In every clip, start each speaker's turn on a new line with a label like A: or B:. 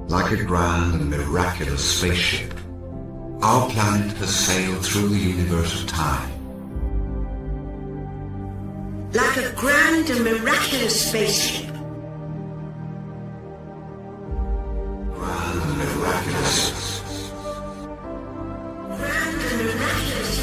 A: Like a grand and miraculous spaceship, our planet has sailed through the universe of time.
B: Like a grand and miraculous spaceship.
A: Grand and miraculous.
B: Grand and miraculous.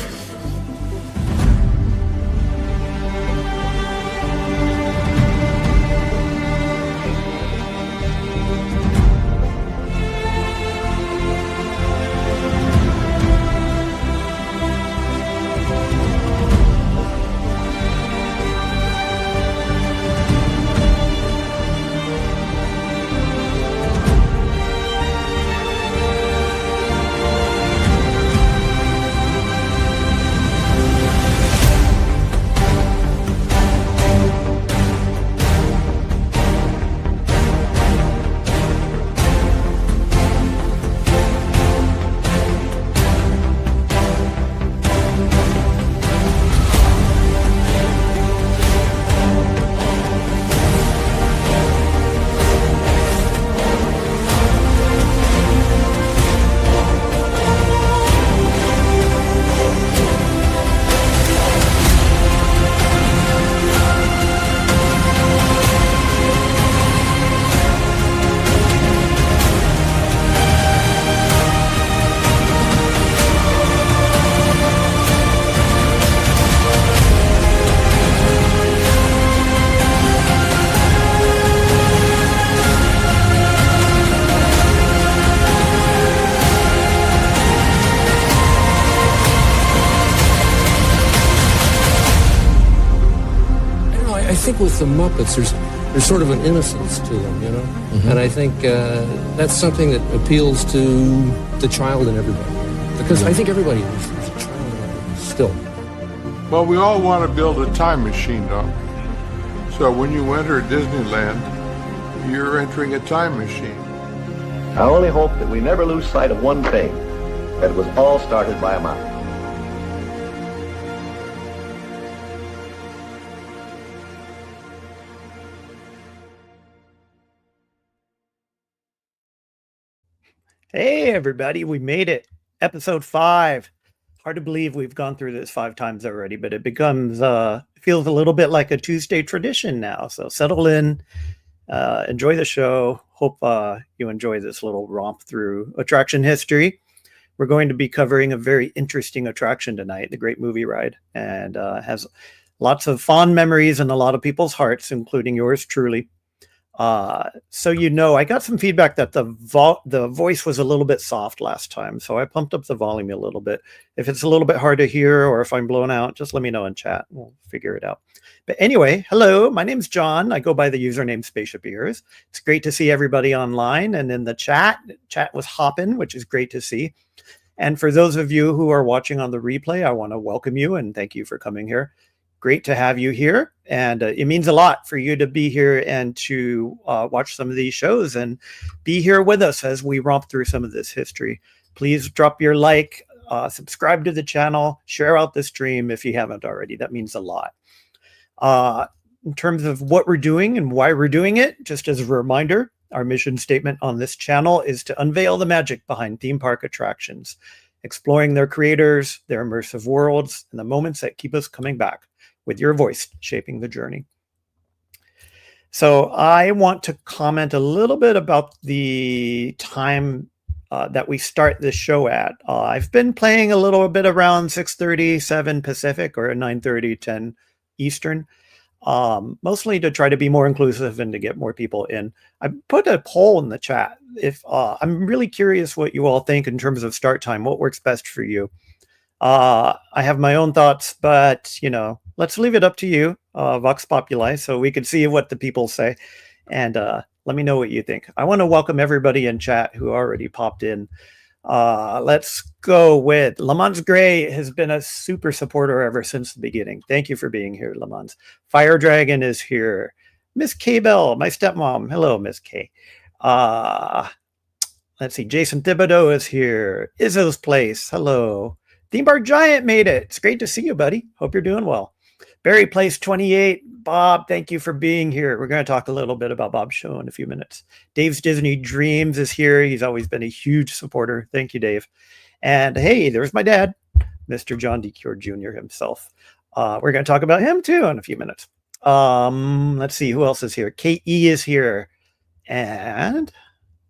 C: I think with the Muppets, there's sort of an innocence to them, you know? Mm-hmm. And I think that's something that appeals to the child in everybody. Because I think everybody is a child in everybody, still.
D: Well, we all want to build a time machine, Doc. So when you enter Disneyland, you're entering a time machine.
E: I only hope that we never lose sight of one thing, that it was all started by a mouse.
F: Hey, everybody, we made it. Episode 5. Hard to believe we've gone through this 5 times already, but it becomes, feels a little bit like a Tuesday tradition now. So settle in, enjoy the show. Hope you enjoy this little romp through attraction history. We're going to be covering a very interesting attraction tonight, the Great Movie Ride, and has lots of fond memories in a lot of people's hearts, including yours truly. So I got some feedback that the voice was a little bit soft last time, so I pumped up the volume a little bit. If it's a little bit hard to hear or if I'm blown out, just let me know in chat. We'll figure it out. But anyway, hello, my name's John. I go by the username Spaceship Ears. It's great to see everybody online and in the chat. Chat was hopping, which is great to see. And for those of you who are watching on the replay, I want to welcome you and thank you for coming here. Great to have you here, and it means a lot for you to be here and to watch some of these shows and be here with us as we romp through some of this history. Please drop your like, subscribe to the channel, share out the stream if you haven't already. That means a lot. In terms of what we're doing and why we're doing it, just as a reminder, our mission statement on this channel is to unveil the magic behind theme park attractions, exploring their creators, their immersive worlds, and the moments that keep us coming back, with your voice shaping the journey. So I want to comment a little bit about the time that we start this show at. I've been playing a little bit around 6:30, 7 Pacific, or 9:30, 10 Eastern, mostly to try to be more inclusive and to get more people in. I put a poll in the chat. If I'm really curious what you all think in terms of start time, what works best for you. I have my own thoughts, but let's leave it up to you, Vox Populi, so we can see what the people say, and let me know what you think. I want to welcome everybody in chat who already popped in. Let's go with Lamont Gray. Has been a super supporter ever since the beginning. Thank you for being here, Lamont. Fire Dragon is here. Miss K Bell, my stepmom. Hello, Miss K. Let's see. Jason Thibodeau is here. Izzo's Place. Hello. Theme Park Giant made it. It's great to see you, buddy. Hope you're doing well. Barry Place 28, Bob, thank you for being here. We're going to talk a little bit about Bob's show in a few minutes. Dave's Disney Dreams is here. He's always been a huge supporter. Thank you, Dave. And hey, there's my dad, Mr. John D. Cure Jr. himself. We're going to talk about him too in a few minutes. Let's see who else is here. KE is here, and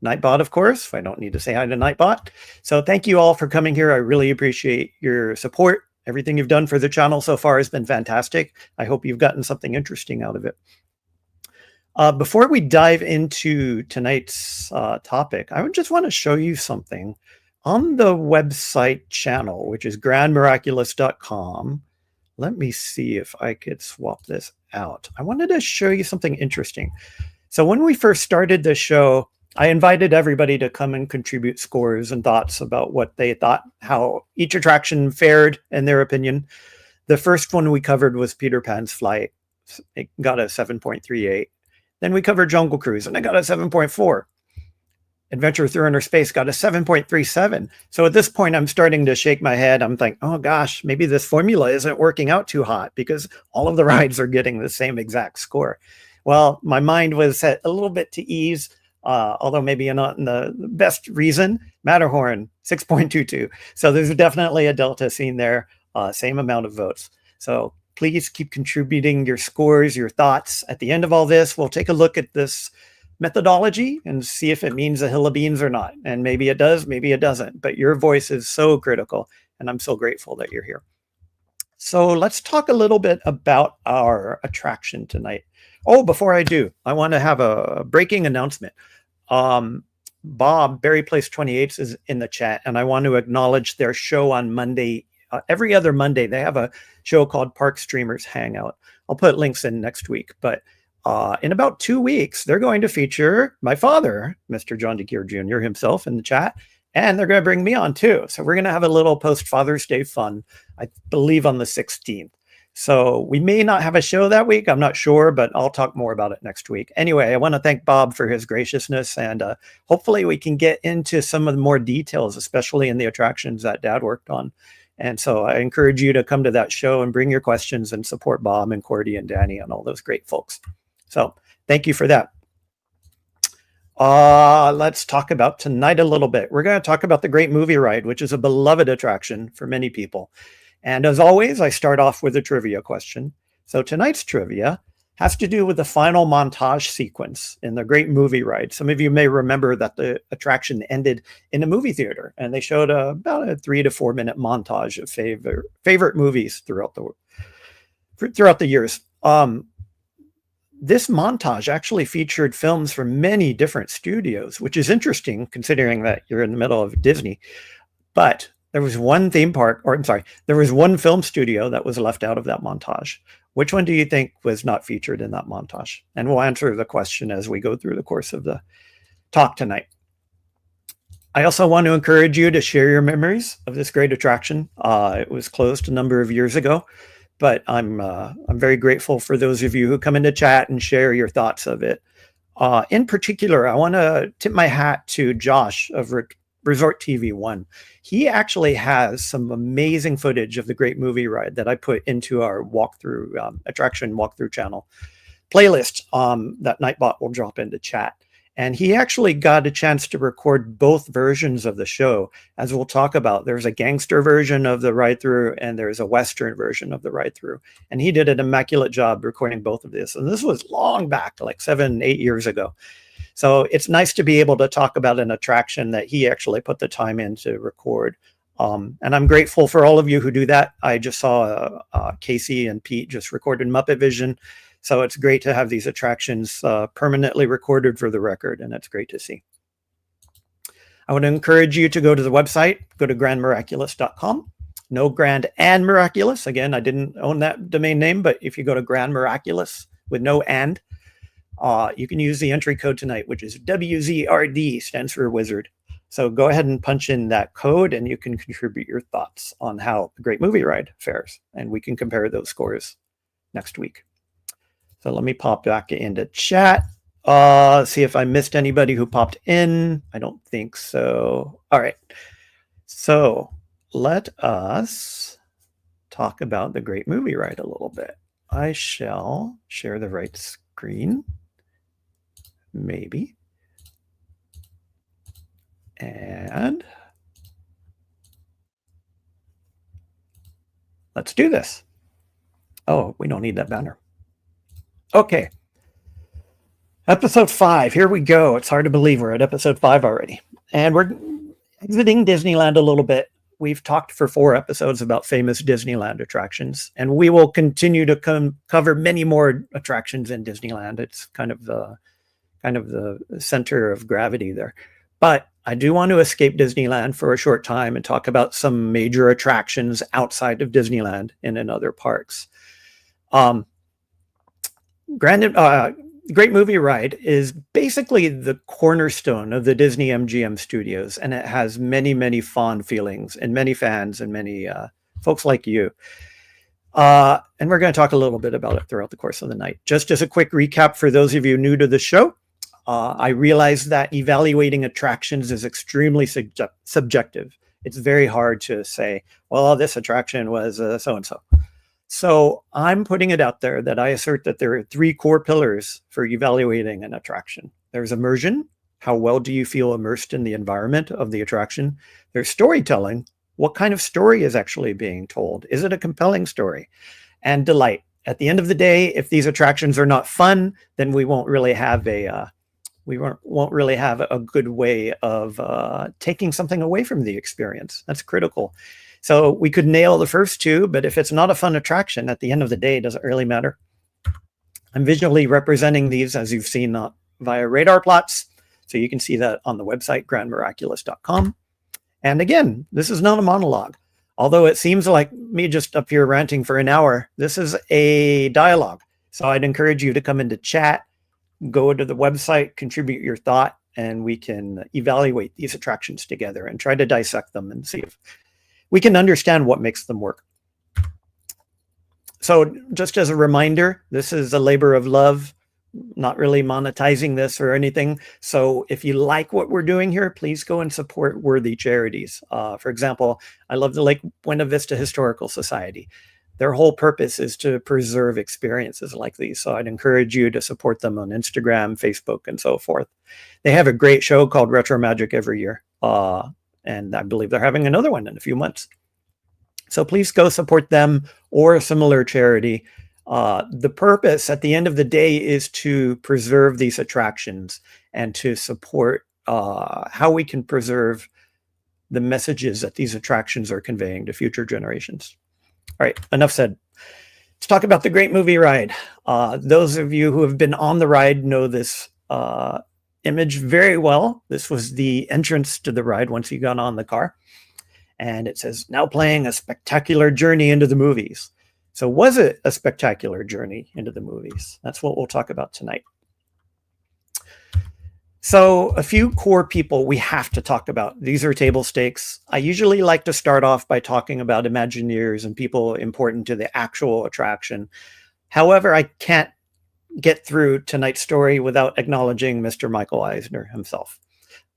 F: Nightbot, of course. I don't need to say hi to Nightbot. So thank you all for coming here. I really appreciate your support. Everything you've done for the channel so far has been fantastic. I hope you've gotten something interesting out of it. Before we dive into tonight's topic, I just want to show you something on the website channel, which is grandmiraculous.com. Let me see if I could swap this out. I wanted to show you something interesting. So when we first started the show, I invited everybody to come and contribute scores and thoughts about what they thought, how each attraction fared in their opinion. The first one we covered was Peter Pan's Flight. It got a 7.38. Then we covered Jungle Cruise and I got a 7.4. Adventure Through Inner Space got a 7.37. So at this point, I'm starting to shake my head. I'm thinking, oh gosh, maybe this formula isn't working out too hot because all of the rides are getting the same exact score. Well, my mind was set a little bit to ease, although maybe not in the best reason. Matterhorn, 6.22. So there's definitely a delta seen there, same amount of votes. So please keep contributing your scores, your thoughts. At the end of all this, we'll take a look at this methodology and see if it means a hill of beans or not. And maybe it does, maybe it doesn't. But your voice is so critical, and I'm so grateful that you're here. So let's talk a little bit about our attraction tonight. Oh, before I do, I want to have a breaking announcement. Bob, Barry Place 28 is in the chat, and I want to acknowledge their show on Monday. Every other Monday, they have a show called Park Streamers Hangout. I'll put links in next week, but in about 2 weeks, they're going to feature my father, Mr. John D. Cure Jr. himself in the chat, and they're going to bring me on too. So we're going to have a little post-Father's Day fun, I believe on the 16th. So we may not have a show that week. I'm not sure, but I'll talk more about it next week. Anyway, I want to thank Bob for his graciousness, and hopefully we can get into some of the more details, especially in the attractions that Dad worked on. And so I encourage you to come to that show and bring your questions and support Bob and Cordy and Danny and all those great folks. So thank you for that. Let's talk about tonight a little bit. We're going to talk about the Great Movie Ride, which is a beloved attraction for many people. And as always, I start off with a trivia question. So tonight's trivia has to do with the final montage sequence in the Great Movie Ride. Some of you may remember that the attraction ended in a movie theater, and they showed about a 3 to 4 minute montage of favorite movies throughout the years. This montage actually featured films from many different studios, which is interesting considering that you're in the middle of Disney. But there was one there was one film studio that was left out of that montage. Which one do you think was not featured in that montage? And we'll answer the question as we go through the course of the talk tonight. I also want to encourage you to share your memories of this great attraction. It was closed a number of years ago, but I'm very grateful for those of you who come into chat and share your thoughts of it. In particular, I want to tip my hat to Josh of Resort TV 1. He actually has some amazing footage of the Great Movie Ride that I put into our walkthrough attraction walkthrough channel playlist that Nightbot will drop into chat. And he actually got a chance to record both versions of the show. As we'll talk about, there's a gangster version of the ride through and there's a Western version of the ride through. And he did an immaculate job recording both of this. And this was long back, like 7-8 years ago. So it's nice to be able to talk about an attraction that he actually put the time in to record. And I'm grateful for all of you who do that. I just saw Casey and Pete just recorded Muppet Vision. So it's great to have these attractions permanently recorded for the record, and it's great to see. I would encourage you to go to the website, go to grandmiraculous.com. No Grand and Miraculous. Again, I didn't own that domain name, but if you go to Grand Miraculous with no and, you can use the entry code tonight, which is WZRD, stands for wizard. So go ahead and punch in that code and you can contribute your thoughts on how the Great Movie Ride fares. And we can compare those scores next week. So let me pop back into chat. See if I missed anybody who popped in. I don't think so. All right. So let us talk about the Great Movie Ride a little bit. I shall share the right screen. Maybe. And let's do this. Oh, we don't need that banner. Okay. Episode 5. Here we go. It's hard to believe we're at episode 5 already. And we're exiting Disneyland a little bit. We've talked for 4 episodes about famous Disneyland attractions, and we will continue to cover many more attractions in Disneyland. It's kind of the center of gravity there. But I do want to escape Disneyland for a short time and talk about some major attractions outside of Disneyland and in other parks. Great Movie Ride is basically the cornerstone of the Disney MGM studios, and it has many, many fond feelings and many fans and many folks like you. And we're going to talk a little bit about it throughout the course of the night. Just as a quick recap for those of you new to the show, I realize that evaluating attractions is extremely subjective. It's very hard to say, well, this attraction was so-and-so. So I'm putting it out there that I assert that there are 3 core pillars for evaluating an attraction. There's immersion. How well do you feel immersed in the environment of the attraction? There's storytelling. What kind of story is actually being told? Is it a compelling story? And delight. At the end of the day, if these attractions are not fun, then we won't really have a good way of taking something away from the experience. That's critical. So we could nail the first 2, but if it's not a fun attraction, at the end of the day, it doesn't really matter. I'm visually representing these, as you've seen, via radar plots. So you can see that on the website, grandmiraculous.com. And again, this is not a monologue. Although it seems like me just up here ranting for an hour, this is a dialogue. So I'd encourage you to come into chat, go to the website, contribute your thought, and we can evaluate these attractions together and try to dissect them and see if we can understand what makes them work. So just as a reminder, this is a labor of love, not really monetizing this or anything. So if you like what we're doing here, please go and support worthy charities. For example, I love the Lake Buena Vista Historical Society. Their whole purpose is to preserve experiences like these. So I'd encourage you to support them on Instagram, Facebook, and so forth. They have a great show called Retro Magic every year. And I believe they're having another one in a few months. So please go support them or a similar charity. The purpose at the end of the day is to preserve these attractions and to support how we can preserve the messages that these attractions are conveying to future generations. All right, enough said. Let's talk about the Great Movie Ride. Those of you who have been on the ride know this image very well. This was the entrance to the ride once you got on the car. And it says, now playing a spectacular journey into the movies. So was it a spectacular journey into the movies? That's what we'll talk about tonight. So a few core people we have to talk about. These are table stakes. I usually like to start off by talking about Imagineers and people important to the actual attraction. However, I can't get through tonight's story without acknowledging Mr. Michael Eisner himself.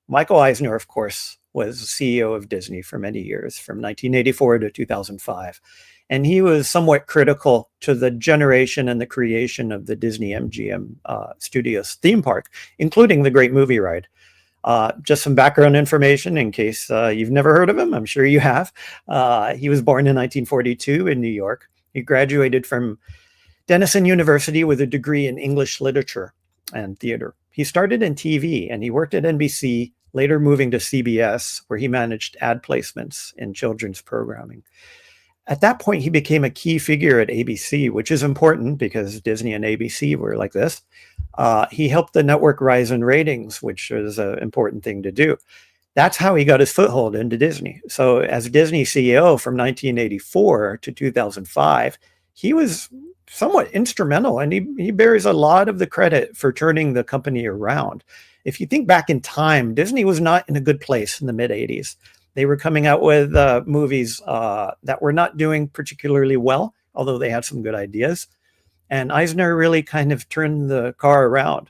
F: Michael Eisner, of course, was CEO of Disney for many years, from 1984 to 2005. And he was somewhat critical to the generation and the creation of the Disney MGM Studios theme park, including the Great Movie Ride. Just some background information in case you've never heard of him. I'm sure you have. He was born in 1942 in New York. He graduated from Denison University with a degree in English literature and theater. He started in TV and he worked at NBC, later moving to CBS, where he managed ad placements in children's programming. At that point, he became a key figure at ABC, which is important because Disney and ABC were like this. He helped the network rise in ratings, which was an important thing to do. That's how he got his foothold into Disney. So as Disney CEO from 1984 to 2005, he was somewhat instrumental, and he bears a lot of the credit for turning the company around. If you think back in time, Disney was not in a good place in the mid-'80s. They were coming out with movies that were not doing particularly well, although they had some good ideas. And Eisner really kind of turned the car around.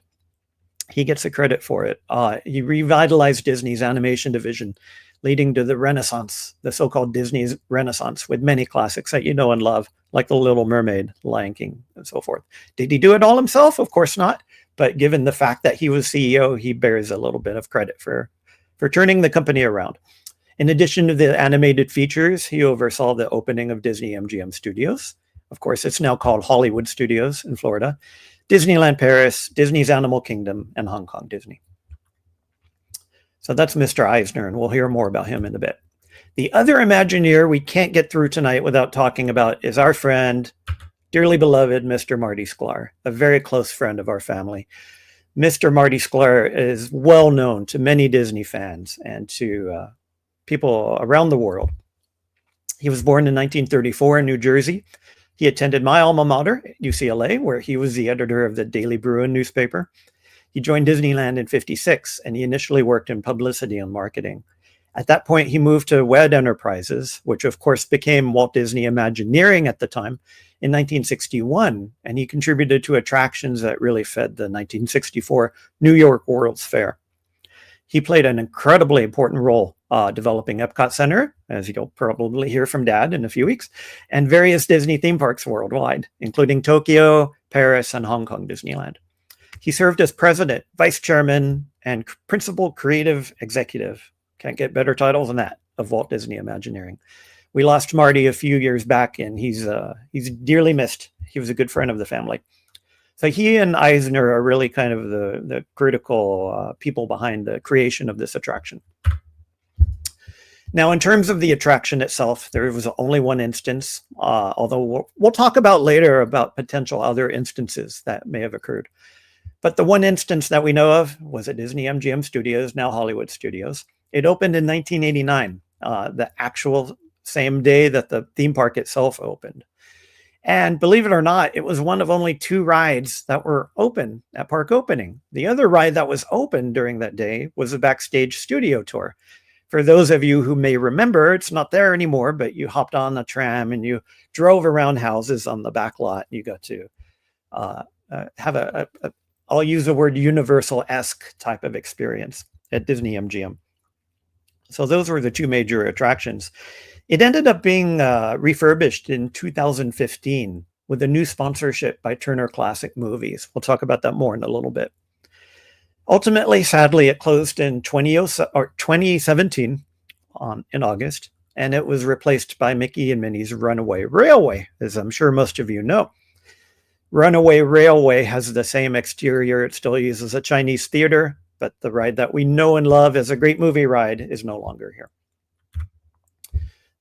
F: He gets the credit for it. He revitalized Disney's animation division, leading to the Renaissance, the so-called Disney's Renaissance, with many classics that you know and love, like The Little Mermaid, Lion King, and so forth. Did he do it all himself? Of course not. But given the fact that he was CEO, he bears a little bit of credit for turning the company around. In addition to the animated features, he oversaw the opening of Disney MGM Studios. Of course, it's now called Hollywood Studios in Florida, Disneyland Paris, Disney's Animal Kingdom, and Hong Kong Disney. So that's Mr. Eisner, and we'll hear more about him in a bit. The other Imagineer we can't get through tonight without talking about is our friend, dearly beloved Mr. Marty Sklar, a very close friend of our family. Mr. Marty Sklar is well known to many Disney fans and to people around the world. He was born in 1934 in New Jersey. He attended my alma mater, UCLA, where he was the editor of the Daily Bruin newspaper. He joined Disneyland in 1956, and he initially worked in publicity and marketing. At that point, he moved to WED Enterprises, which of course became Walt Disney Imagineering at the time, in 1961, and he contributed to attractions that really fed the 1964 New York World's Fair. He played an incredibly important role developing Epcot Center, as you'll probably hear from Dad in a few weeks, and various Disney theme parks worldwide, including Tokyo, Paris, and Hong Kong Disneyland. He served as president, vice chairman, and principal creative executive. Can't get better titles than that, of Walt Disney Imagineering. We lost Marty a few years back, and he's dearly missed. He was a good friend of the family. So he and Eisner are really kind of the critical people behind the creation of this attraction. Now, in terms of the attraction itself, there was only one instance, although we'll talk about later about potential other instances that may have occurred. But the one instance that we know of was at Disney MGM Studios, now Hollywood Studios. It opened in 1989, the actual same day that the theme park itself opened. And believe it or not, it was one of only 2 rides that were open at park opening. The other ride that was open during that day was a backstage studio tour. For those of you who may remember, it's not there anymore, but you hopped on the tram and you drove around houses on the back lot. You got to have I'll use the word Universal-esque type of experience at Disney MGM. So those were the 2 major attractions. It ended up being refurbished in 2015 with a new sponsorship by Turner Classic Movies. We'll talk about that more in a little bit. Ultimately, sadly, it closed in 2017 in August, and it was replaced by Mickey and Minnie's Runaway Railway, as I'm sure most of you know. Runaway Railway has the same exterior. It still uses a Chinese theater, but the ride that we know and love as a great movie ride is no longer here.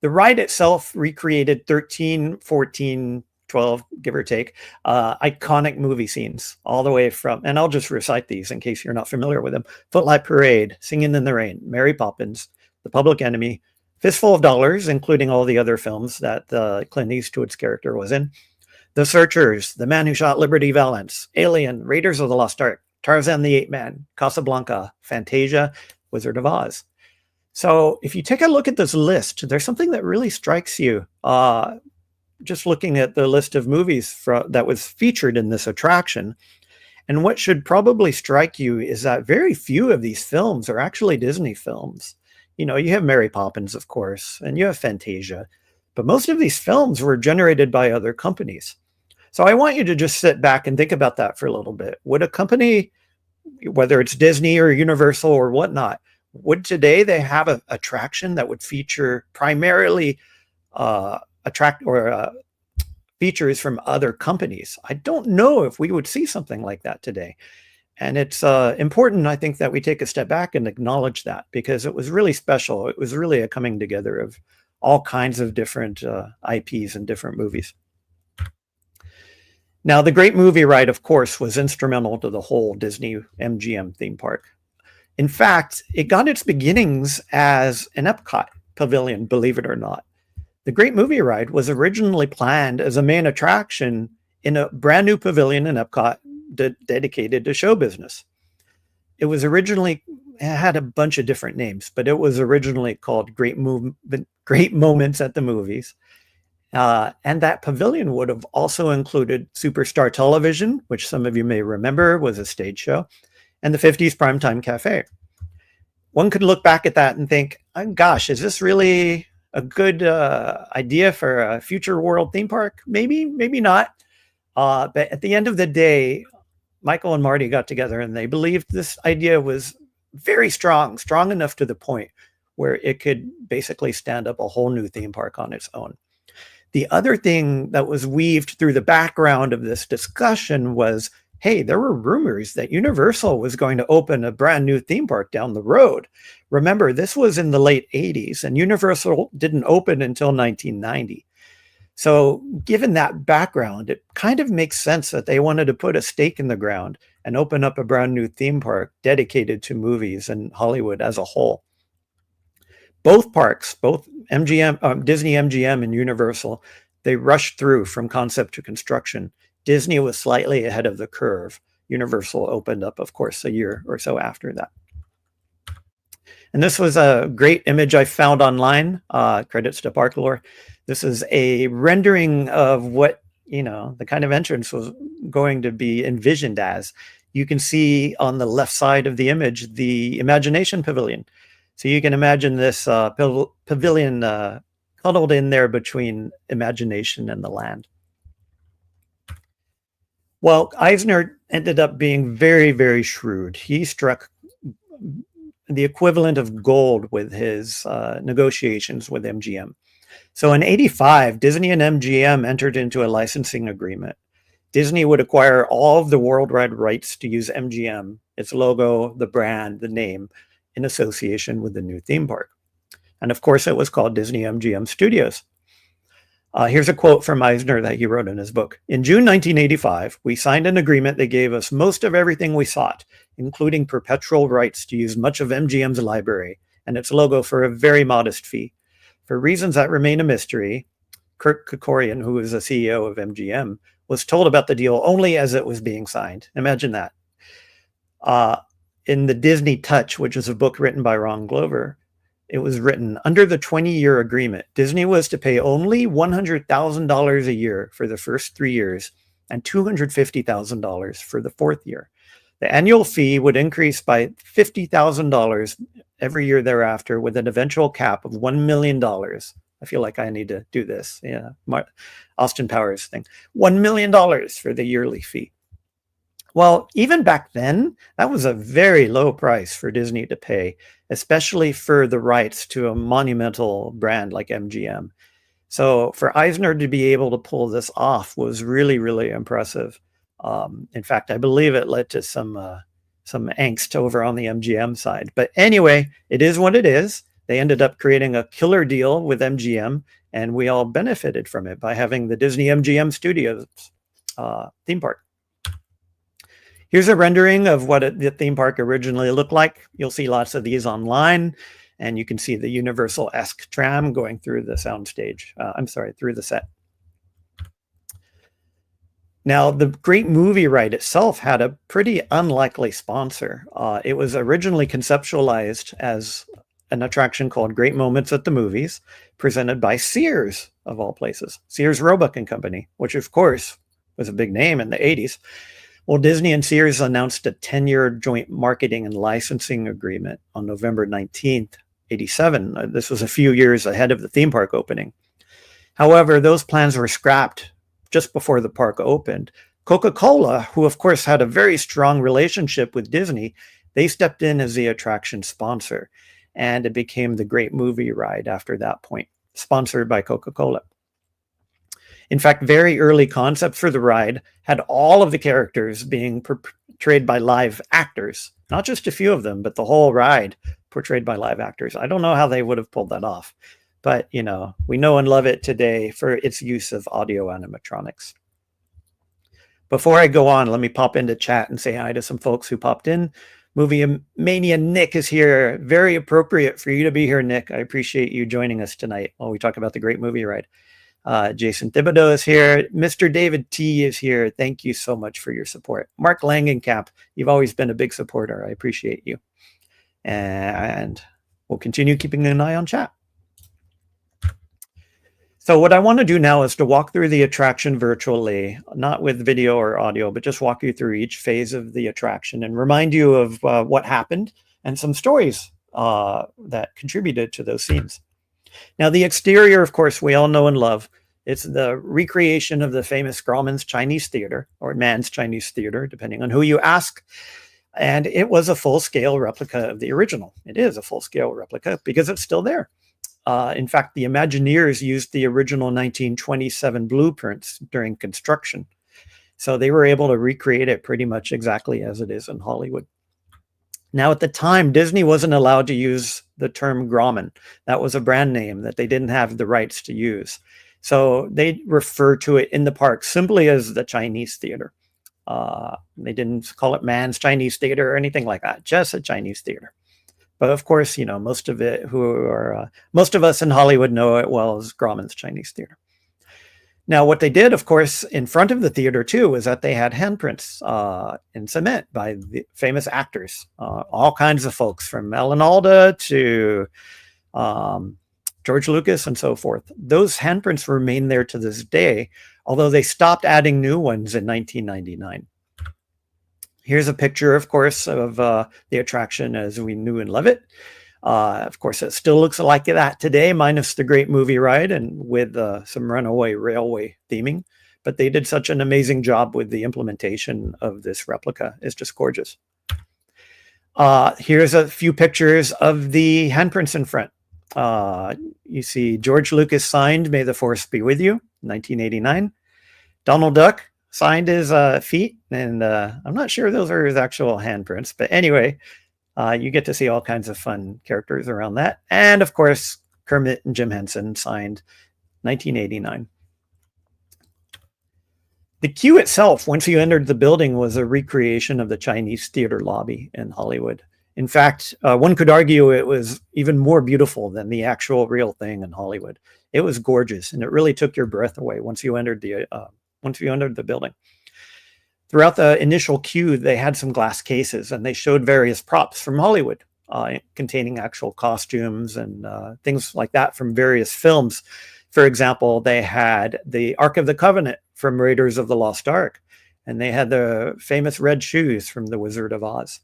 F: The ride itself recreated 13, 14, 12, give or take, iconic movie scenes all the way from, and I'll just recite these in case you're not familiar with them: Footlight Parade, Singing in the Rain, Mary Poppins, The Public Enemy, Fistful of Dollars, including all the other films that Clint Eastwood's character was in, The Searchers, The Man Who Shot Liberty Valance, Alien, Raiders of the Lost Ark, Tarzan the Ape Man, Casablanca, Fantasia, Wizard of Oz. So if you take a look at this list, there's something that really strikes you. Just looking at the list of movies that was featured in this attraction. And what should probably strike you is that very few of these films are actually Disney films. You know, you have Mary Poppins, of course, and you have Fantasia, but most of these films were generated by other companies. So I want you to just sit back and think about that for a little bit. Would a company, whether it's Disney or Universal or whatnot, would today they have an attraction that would feature primarily features from other companies? I don't know if we would see something like that today. And it's important, I think, that we take a step back and acknowledge that, because it was really special. It was really a coming together of all kinds of different IPs and different movies. Now, the Great Movie Ride, of course, was instrumental to the whole Disney MGM theme park. In fact, it got its beginnings as an Epcot pavilion, believe it or not. The Great Movie Ride was originally planned as a main attraction in a brand new pavilion in Epcot dedicated to show business. It had a bunch of different names, but it was originally called Great Moments at the Movies. And that pavilion would have also included Superstar Television, which some of you may remember was a stage show, and the 50s Primetime Cafe. one could look back at that and think, oh, gosh, is this really a good idea for a future world theme park? Maybe, maybe not. But at the end of the day, Michael and Marty got together and they believed this idea was very strong enough to the point where it could basically stand up a whole new theme park on its own. The other thing that was weaved through the background of this discussion was, hey, there were rumors that Universal was going to open a brand new theme park down the road. Remember, this was in the late 80s and Universal didn't open until 1990. So given that background, it kind of makes sense that they wanted to put a stake in the ground and open up a brand new theme park dedicated to movies and Hollywood as a whole. Both parks, both Disney MGM and Universal, they rushed through from concept to construction. Disney was slightly ahead of the curve. Universal opened up, of course, a year or so after that. And this was a great image I found online, credits to Parklore. This is a rendering of what, the kind of entrance was going to be envisioned as. You can see on the left side of the image, the Imagination Pavilion. So you can imagine this pavilion cuddled in there between imagination and the land. Well, Eisner ended up being very, very shrewd. He struck the equivalent of gold with his negotiations with MGM. So in '85, Disney and MGM entered into a licensing agreement. Disney would acquire all of the worldwide rights to use MGM, its logo, the brand, the name, in association with the new theme park. And of course, it was called Disney MGM Studios. Here's a quote from Eisner that he wrote in his book. In June 1985, we signed an agreement that gave us most of everything we sought, including perpetual rights to use much of MGM's library and its logo for a very modest fee. For reasons that remain a mystery, Kirk Kerkorian, who was the CEO of MGM, was told about the deal only as it was being signed. Imagine that. In The Disney Touch, which is a book written by Ron Glover, it was written, under the 20-year agreement, Disney was to pay only $100,000 a year for the first 3 years and $250,000 for the fourth year. The annual fee would increase by $50,000 every year thereafter with an eventual cap of $1 million. I feel like I need to do this. Yeah, Austin Powers thing. $1 million for the yearly fee. Well, even back then, that was a very low price for Disney to pay, especially for the rights to a monumental brand like MGM. So for Eisner to be able to pull this off was really, really impressive. In fact, I believe it led to some angst over on the MGM side. But anyway, it is what it is. They ended up creating a killer deal with MGM, and we all benefited from it by having the Disney MGM Studios theme park. Here's a rendering of what the theme park originally looked like. You'll see lots of these online, and you can see the Universal-esque tram going through the soundstage. Through the set. Now, the Great Movie Ride itself had a pretty unlikely sponsor. It was originally conceptualized as an attraction called Great Moments at the Movies, presented by Sears, of all places. Sears Roebuck and Company, which of course was a big name in the 80s. Well, Disney and Sears announced a 10-year joint marketing and licensing agreement on November 19th, 87. This was a few years ahead of the theme park opening. However, those plans were scrapped just before the park opened. Coca-Cola, who of course had a very strong relationship with Disney, they stepped in as the attraction sponsor, and it became the Great Movie Ride after that point, sponsored by Coca-Cola. In fact, very early concepts for the ride had all of the characters being portrayed by live actors, not just a few of them, but the whole ride portrayed by live actors. I don't know how they would have pulled that off, but we know and love it today for its use of audio animatronics. Before I go on, let me pop into chat and say hi to some folks who popped in. Movie Mania Nick is here. Very appropriate for you to be here, Nick. I appreciate you joining us tonight while we talk about the Great Movie Ride. Jason Thibodeau is here. Mr. David T is here. Thank you so much for your support. Mark Langenkamp, you've always been a big supporter. I appreciate you. And we'll continue keeping an eye on chat. So what I want to do now is to walk through the attraction virtually, not with video or audio, but just walk you through each phase of the attraction and remind you of what happened and some stories that contributed to those scenes. Now, the exterior, of course, we all know and love. It's the recreation of the famous Grauman's Chinese Theater, or Mann's Chinese Theater, depending on who you ask. And it was a full-scale replica of the original. It is a full-scale replica because it's still there. In fact, the Imagineers used the original 1927 blueprints during construction. So they were able to recreate it pretty much exactly as it is in Hollywood. Now, at the time, Disney wasn't allowed to use the term Grauman. That was a brand name that they didn't have the rights to use. So they refer to it in the park simply as the Chinese Theater. They didn't call it Mann's Chinese Theater or anything like that, just a Chinese theater. But of course, most of us in Hollywood know it well as Grauman's Chinese Theater. Now, what they did, of course, in front of the theater too, was that they had handprints in cement by the famous actors, all kinds of folks, from Alan Alda to George Lucas and so forth. Those handprints remain there to this day, although they stopped adding new ones in 1999. Here's a picture, of course, of the attraction as we knew and love it. Of course, it still looks like that today, minus the great movie ride and with some runaway railway theming. But they did such an amazing job with the implementation of this replica. It's just gorgeous. Here's a few pictures of the handprints in front. You see George Lucas signed "May the Force Be With You," 1989. Donald Duck signed his feet, and I'm not sure those are his actual handprints, but anyway, you get to see all kinds of fun characters around that. And of course, Kermit and Jim Henson signed 1989. The queue itself, once you entered the building, was a recreation of the Chinese theater lobby in Hollywood. In fact, one could argue it was even more beautiful than the actual real thing in Hollywood. It was gorgeous, and it really took your breath away once you entered the building. Throughout the initial queue, they had some glass cases, and they showed various props from Hollywood, containing actual costumes and things like that from various films. For example, they had the Ark of the Covenant from Raiders of the Lost Ark, and they had the famous red shoes from The Wizard of Oz.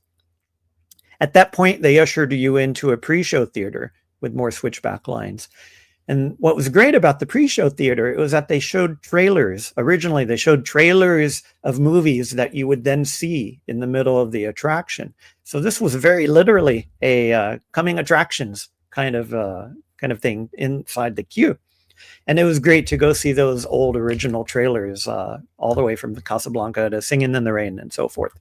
F: At that point, they ushered you into a pre-show theater with more switchback lines. And what was great about the pre-show theater, it was that they showed trailers. Originally, they showed trailers of movies that you would then see in the middle of the attraction. So this was very literally a coming attractions kind of thing inside the queue. And it was great to go see those old original trailers all the way from Casablanca to Singin' in the Rain and so forth.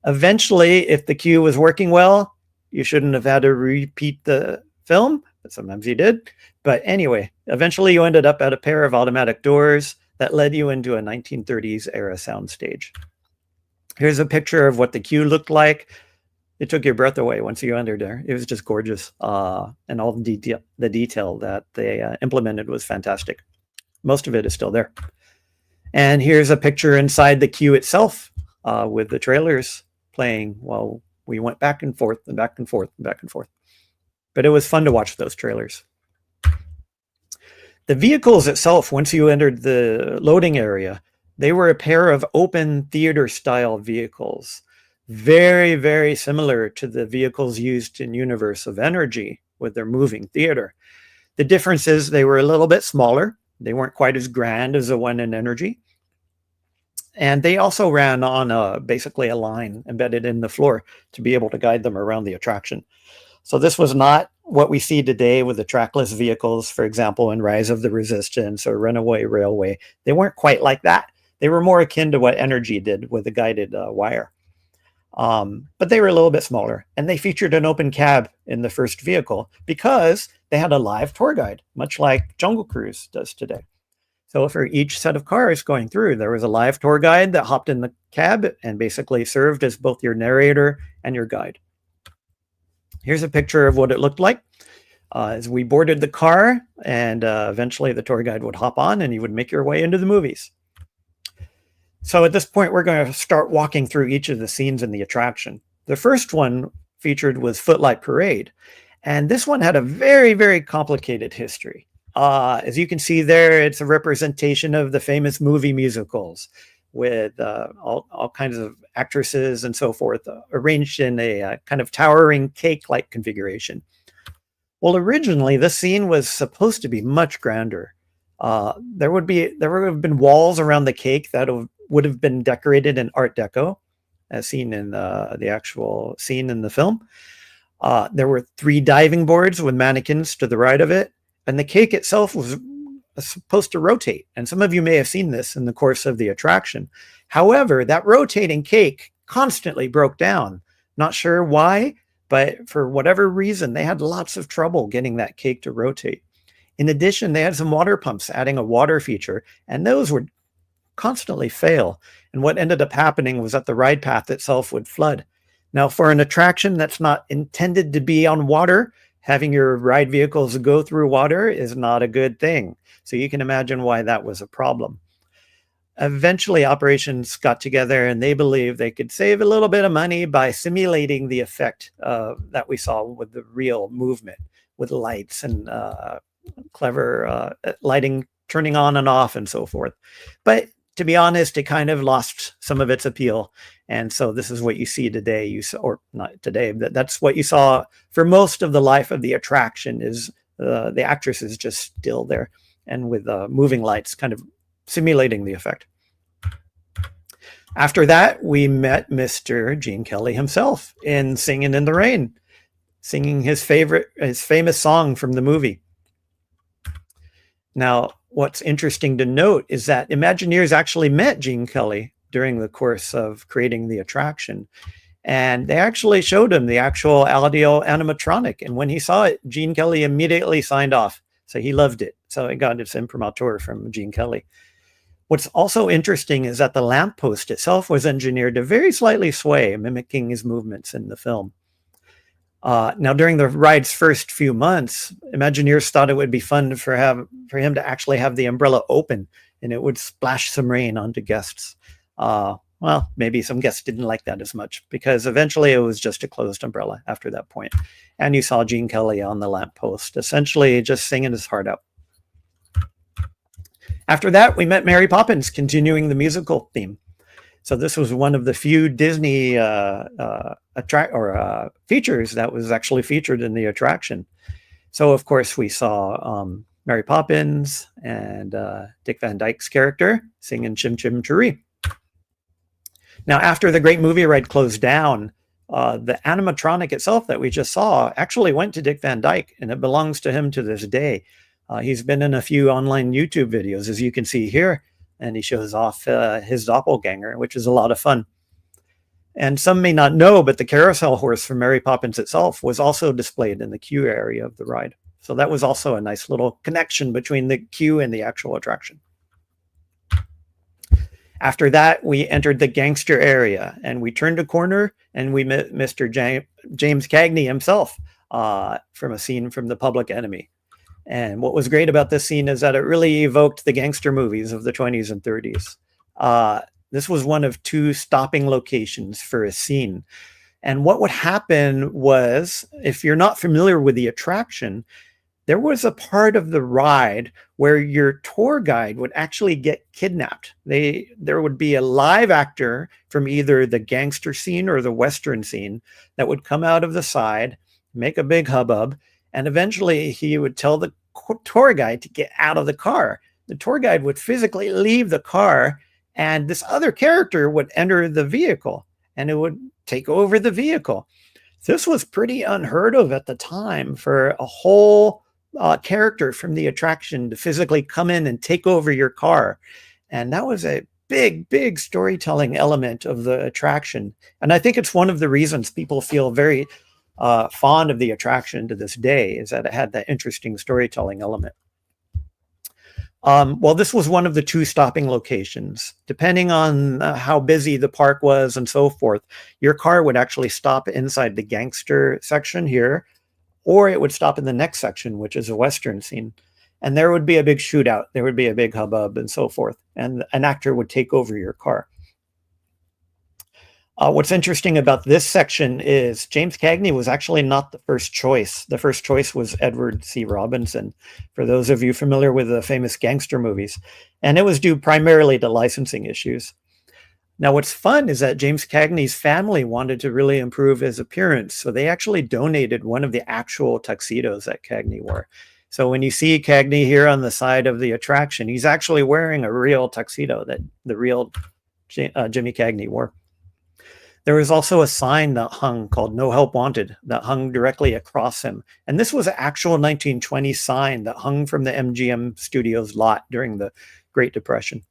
F: Eventually, if the queue was working well, you shouldn't have had to repeat the film, but sometimes you did. But anyway, eventually you ended up at a pair of automatic doors that led you into a 1930s era soundstage. Here's a picture of what the queue looked like. It took your breath away once you entered there. It was just gorgeous. And all the detail that they implemented was fantastic. Most of it is still there. And here's a picture inside the queue itself with the trailers playing while we went back and forth and back and forth and back and forth. But it was fun to watch those trailers. The vehicles itself, once you entered the loading area, they were a pair of open theater style vehicles. Very, very similar to the vehicles used in Universe of Energy with their moving theater. The difference is they were a little bit smaller. They weren't quite as grand as the one in Energy. And they also ran on basically a line embedded in the floor to be able to guide them around the attraction. So this was not what we see today with the trackless vehicles, for example, in Rise of the Resistance or Runaway Railway. They weren't quite like that. They were more akin to what Energy did with the guided wire. But they were a little bit smaller, and they featured an open cab in the first vehicle because they had a live tour guide, much like Jungle Cruise does today. So for each set of cars going through, there was a live tour guide that hopped in the cab and basically served as both your narrator and your guide. Here's a picture of what it looked like as we boarded the car, and eventually the tour guide would hop on and you would make your way into the movies. So at this point, we're going to start walking through each of the scenes in the attraction. The first one featured was Footlight Parade, and this one had a very, very complicated history. As you can see there, it's a representation of the famous movie musicals. with all kinds of actresses and so forth, arranged in a kind of towering cake-like configuration. Well, originally, this scene was supposed to be much grander. There would have been walls around the cake that would have been decorated in Art Deco, as seen in the actual scene in the film. There were 3 diving boards with mannequins to the right of it, and the cake itself was supposed to rotate. And some of you may have seen this in the course of the attraction. However, that rotating cake constantly broke down. Not sure why, but for whatever reason, they had lots of trouble getting that cake to rotate. In addition, they had some water pumps adding a water feature, and those would constantly fail. And what ended up happening was that the ride path itself would flood. Now, for an attraction that's not intended to be on water, having your ride vehicles go through water is not a good thing. So you can imagine why that was a problem. Eventually, operations got together and they believed they could save a little bit of money by simulating the effect that we saw with the real movement, with lights and clever lighting turning on and off and so forth. But to be honest, it kind of lost some of its appeal. And so this is what you see today, or not today, but that's what you saw for most of the life of the attraction, is the actress is just still there and with moving lights kind of simulating the effect. After that, we met Mr. Gene Kelly himself in Singing in the Rain, singing his famous song from the movie. Now, what's interesting to note is that Imagineers actually met Gene Kelly during the course of creating the attraction. And they actually showed him the actual audio animatronic. And when he saw it, Gene Kelly immediately signed off. So he loved it. So it got its imprimatur from Gene Kelly. What's also interesting is that the lamppost itself was engineered to very slightly sway, mimicking his movements in the film. Now, during the ride's first few months, Imagineers thought it would be fun for him to actually have the umbrella open and it would splash some rain onto guests. Well, maybe some guests didn't like that as much, because eventually it was just a closed umbrella after that point. And you saw Gene Kelly on the lamppost, essentially just singing his heart out. After that, we met Mary Poppins, continuing the musical theme. So this was one of the few Disney features that was actually featured in the attraction. So, of course, we saw Mary Poppins and Dick Van Dyke's character singing Chim Chim Cheree. Now, after the Great Movie Ride closed down, the animatronic itself that we just saw actually went to Dick Van Dyke, and it belongs to him to this day. He's been in a few online YouTube videos, as you can see here, and he shows off his doppelganger, which is a lot of fun. And some may not know, but the carousel horse from Mary Poppins itself was also displayed in the queue area of the ride. So that was also a nice little connection between the queue and the actual attraction. After that, we entered the gangster area, and we turned a corner, and we met Mr. James Cagney himself from a scene from The Public Enemy. And what was great about this scene is that it really evoked the gangster movies of the 20s and 30s. This was one of 2 stopping locations for a scene. And what would happen was, if you're not familiar with the attraction, there was a part of the ride where your tour guide would actually get kidnapped. There would be a live actor from either the gangster scene or the Western scene that would come out of the side, make a big hubbub, and eventually he would tell the tour guide to get out of the car. The tour guide would physically leave the car, and this other character would enter the vehicle, and it would take over the vehicle. This was pretty unheard of at the time, for a whole character from the attraction to physically come in and take over your car. And that was a big storytelling element of the attraction. And I think it's one of the reasons people feel very fond of the attraction to this day, is that it had that interesting storytelling element. Well, this was one of the 2 stopping locations. Depending on how busy the park was and so forth, your car would actually stop inside the gangster section here, or it would stop in the next section, which is a Western scene. And there would be a big shootout. There would be a big hubbub and so forth. And an actor would take over your car. What's interesting about this section is James Cagney was actually not the first choice. The first choice was Edward C. Robinson, for those of you familiar with the famous gangster movies. And it was due primarily to licensing issues. Now, what's fun is that James Cagney's family wanted to really improve his appearance, so they actually donated one of the actual tuxedos that Cagney wore. So when you see Cagney here on the side of the attraction, he's actually wearing a real tuxedo that the real Jimmy Cagney wore. There was also a sign that hung called "No Help Wanted" that hung directly across him. And this was an actual 1920 sign that hung from the MGM Studios lot during the Great Depression.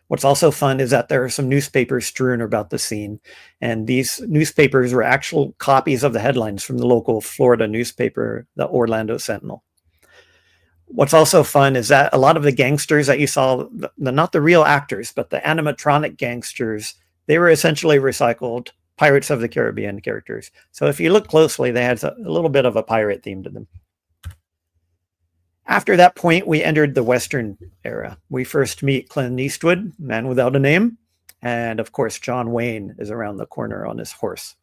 F: What's also fun is that there are some newspapers strewn about the scene. And these newspapers were actual copies of the headlines from the local Florida newspaper, the Orlando Sentinel. What's also fun is that a lot of the gangsters that you saw, not the real actors, but the animatronic gangsters, they were essentially recycled Pirates of the Caribbean characters. So if you look closely, they had a little bit of a pirate theme to them. After that point, we entered the Western era. We first meet Clint Eastwood, Man Without a Name, and of course, John Wayne is around the corner on his horse.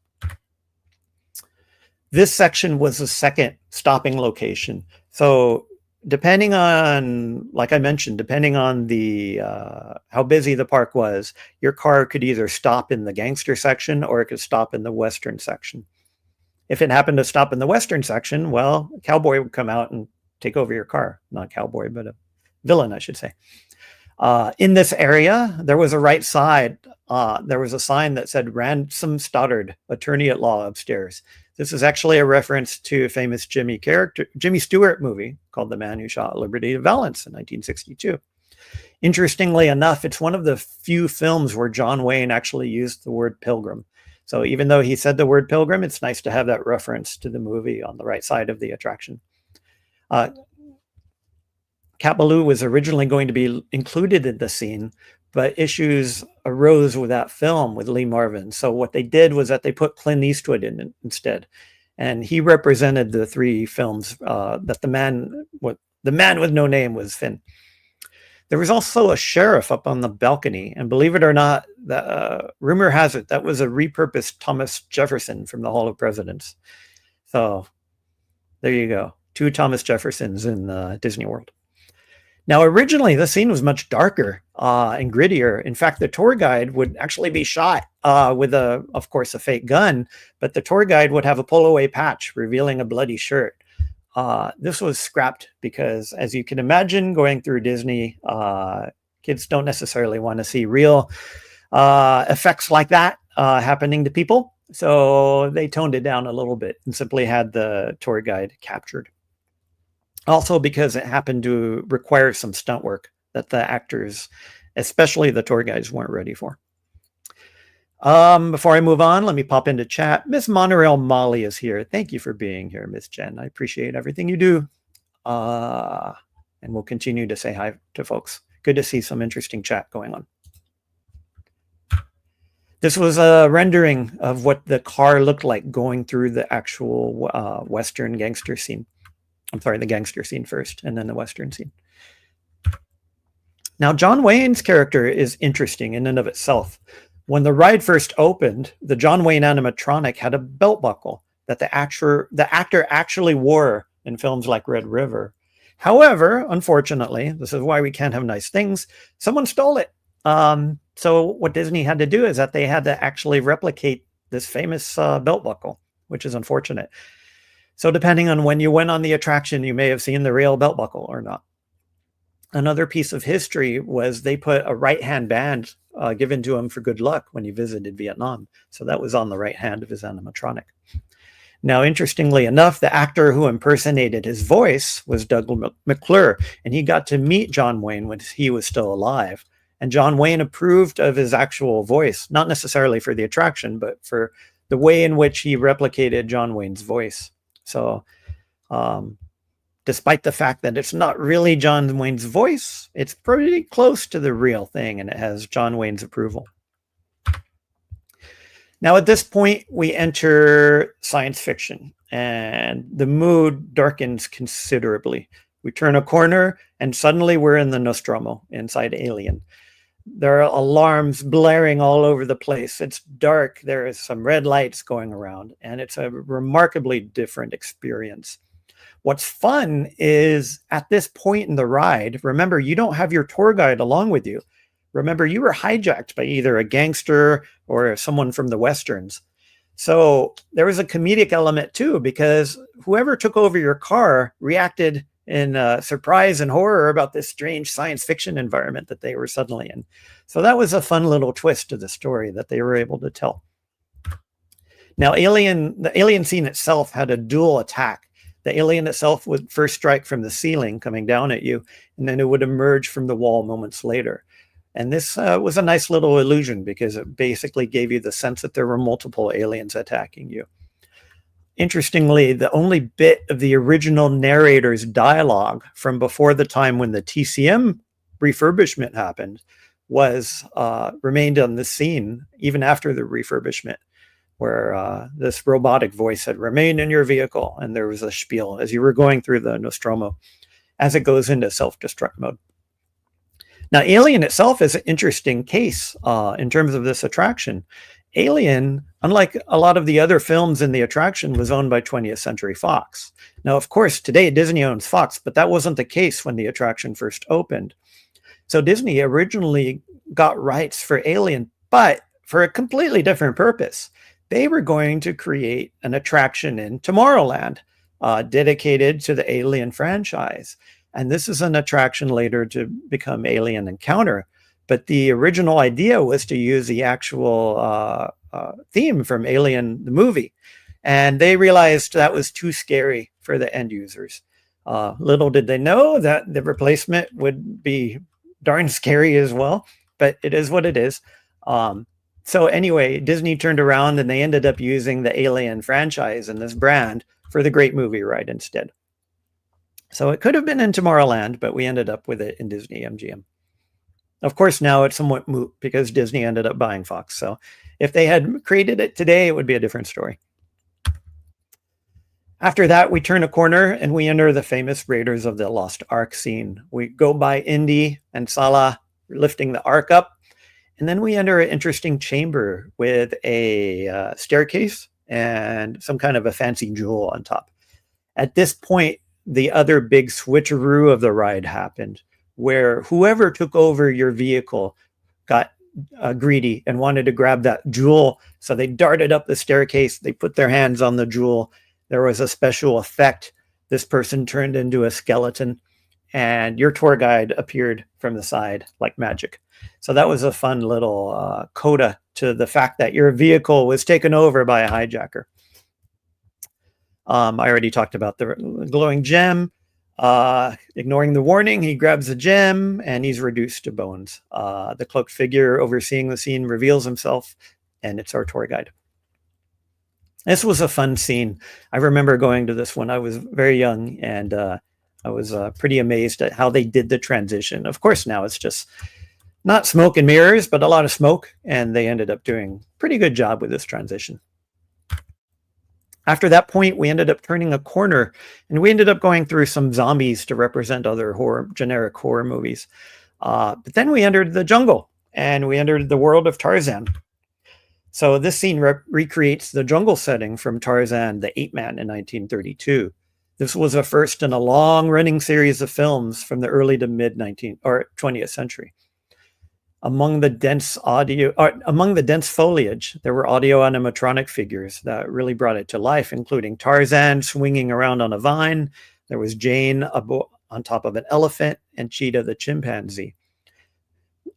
F: This section was the second stopping location. So depending on, like I mentioned, depending on the how busy the park was, your car could either stop in the gangster section or it could stop in the Western section. If it happened to stop in the Western section, well, a cowboy would come out and take over your car. Not cowboy, but a villain, I should say. In this area, there was a right side. There was a sign that said "Ransom Stoddard, Attorney at Law," upstairs. This is actually a reference to a famous Jimmy Stewart movie called "The Man Who Shot Liberty Valance" in 1962. Interestingly enough, it's one of the few films where John Wayne actually used the word pilgrim. So even though he said the word pilgrim, it's nice to have that reference to the movie on the right side of the attraction. Cat Ballou was originally going to be included in the scene, but issues arose with that film with Lee Marvin. So what they did was that they put Clint Eastwood in instead, and he represented the three films that the man with no name was Finn. There was also a sheriff up on the balcony, and believe it or not, rumor has it that was a repurposed Thomas Jefferson from the Hall of Presidents. So there you go. 2 Thomas Jeffersons in Disney World. Now, originally, the scene was much darker and grittier. In fact, the tour guide would actually be shot with, of course, a fake gun, but the tour guide would have a pull-away patch revealing a bloody shirt. This was scrapped because, as you can imagine, going through Disney, kids don't necessarily want to see real effects like that happening to people. So they toned it down a little bit and simply had the tour guide captured. Also because it happened to require some stunt work that the actors, especially the tour guides, weren't ready for. Before I move on, let me pop into chat. Miss Monorail Molly is here. Thank you for being here, Miss Jen. I appreciate everything you do. And we'll continue to say hi to folks. Good to see some interesting chat going on. This was a rendering of what the car looked like going through the actual Western gangster scene. I'm sorry, the gangster scene first, and then the Western scene. Now, John Wayne's character is interesting in and of itself. When the ride first opened, the John Wayne animatronic had a belt buckle that the actor actually wore in films like Red River. However, unfortunately, this is why we can't have nice things, someone stole it. So what Disney had to do is that they had to actually replicate this famous belt buckle, which is unfortunate. So depending on when you went on the attraction, you may have seen the real belt buckle or not. Another piece of history was they put a right-hand band given to him for good luck when he visited Vietnam. So that was on the right hand of his animatronic. Now, interestingly enough, the actor who impersonated his voice was Doug McClure, and he got to meet John Wayne when he was still alive. And John Wayne approved of his actual voice, not necessarily for the attraction, but for the way in which he replicated John Wayne's voice. So despite the fact that it's not really John Wayne's voice, it's pretty close to the real thing, and it has John Wayne's approval. Now, at this point, we enter science fiction, and the mood darkens considerably. We turn a corner, and suddenly we're in the Nostromo, inside Alien. There are alarms blaring all over the place. It's dark. There is some red lights going around, and it's a remarkably different experience. What's fun is at this point in the ride, remember, you don't have your tour guide along with you. Remember, you were hijacked by either a gangster or someone from the Westerns. So there was a comedic element too, because whoever took over your car reacted in surprise and horror about this strange science fiction environment that they were suddenly in. So that was a fun little twist to the story that they were able to tell. Now, the alien scene itself had a dual attack. The alien itself would first strike from the ceiling coming down at you, and then it would emerge from the wall moments later. And this was a nice little illusion because it basically gave you the sense that there were multiple aliens attacking you. Interestingly, the only bit of the original narrator's dialogue from before the time when the TCM refurbishment happened was remained on the scene even after the refurbishment, where this robotic voice said, "Remain in your vehicle," and there was a spiel as you were going through the Nostromo as it goes into self-destruct mode. Now, Alien itself is an interesting case in terms of this attraction. Alien, unlike a lot of the other films in the attraction, was owned by 20th Century Fox. Now, of course, today Disney owns Fox, but that wasn't the case when the attraction first opened. So Disney originally got rights for Alien, but for a completely different purpose. They were going to create an attraction in Tomorrowland dedicated to the Alien franchise. And this is an attraction later to become Alien Encounter. But the original idea was to use the actual theme from Alien, the movie. And they realized that was too scary for the end users. Little did they know that the replacement would be darn scary as well. But it is what it is. So anyway, Disney turned around and they ended up using the Alien franchise and this brand for the Great Movie Ride instead. So it could have been in Tomorrowland, but we ended up with it in Disney MGM. Of course, now it's somewhat moot because Disney ended up buying Fox. So if they had created it today, it would be a different story. After that, we turn a corner and we enter the famous Raiders of the Lost Ark scene. We go by Indy and Salah lifting the Ark up. And then we enter an interesting chamber with a staircase and some kind of a fancy jewel on top. At this point, the other big switcheroo of the ride happened, where whoever took over your vehicle got greedy and wanted to grab that jewel. So they darted up the staircase. They put their hands on the jewel. There was a special effect. This person turned into a skeleton and your tour guide appeared from the side like magic. So that was a fun little coda to the fact that your vehicle was taken over by a hijacker. I already talked about the glowing gem. Ignoring the warning, he grabs the gem and he's reduced to bones. The cloaked figure overseeing the scene reveals himself, and it's our tour guide. This was a fun scene. I remember going to this when I was very young, and I was pretty amazed at how they did the transition. Of course, now it's just not smoke and mirrors, but a lot of smoke, and they ended up doing a pretty good job with this transition. After that point, we ended up turning a corner, and we ended up going through some zombies to represent other generic horror movies. But then we entered the jungle, and we entered the world of Tarzan. So this scene recreates the jungle setting from Tarzan, the Ape Man in 1932. This was a first in a long-running series of films from the early to mid 20th century. Among the dense foliage, there were audio animatronic figures that really brought it to life, including Tarzan swinging around on a vine. There was Jane on top of an elephant, and Cheetah the chimpanzee.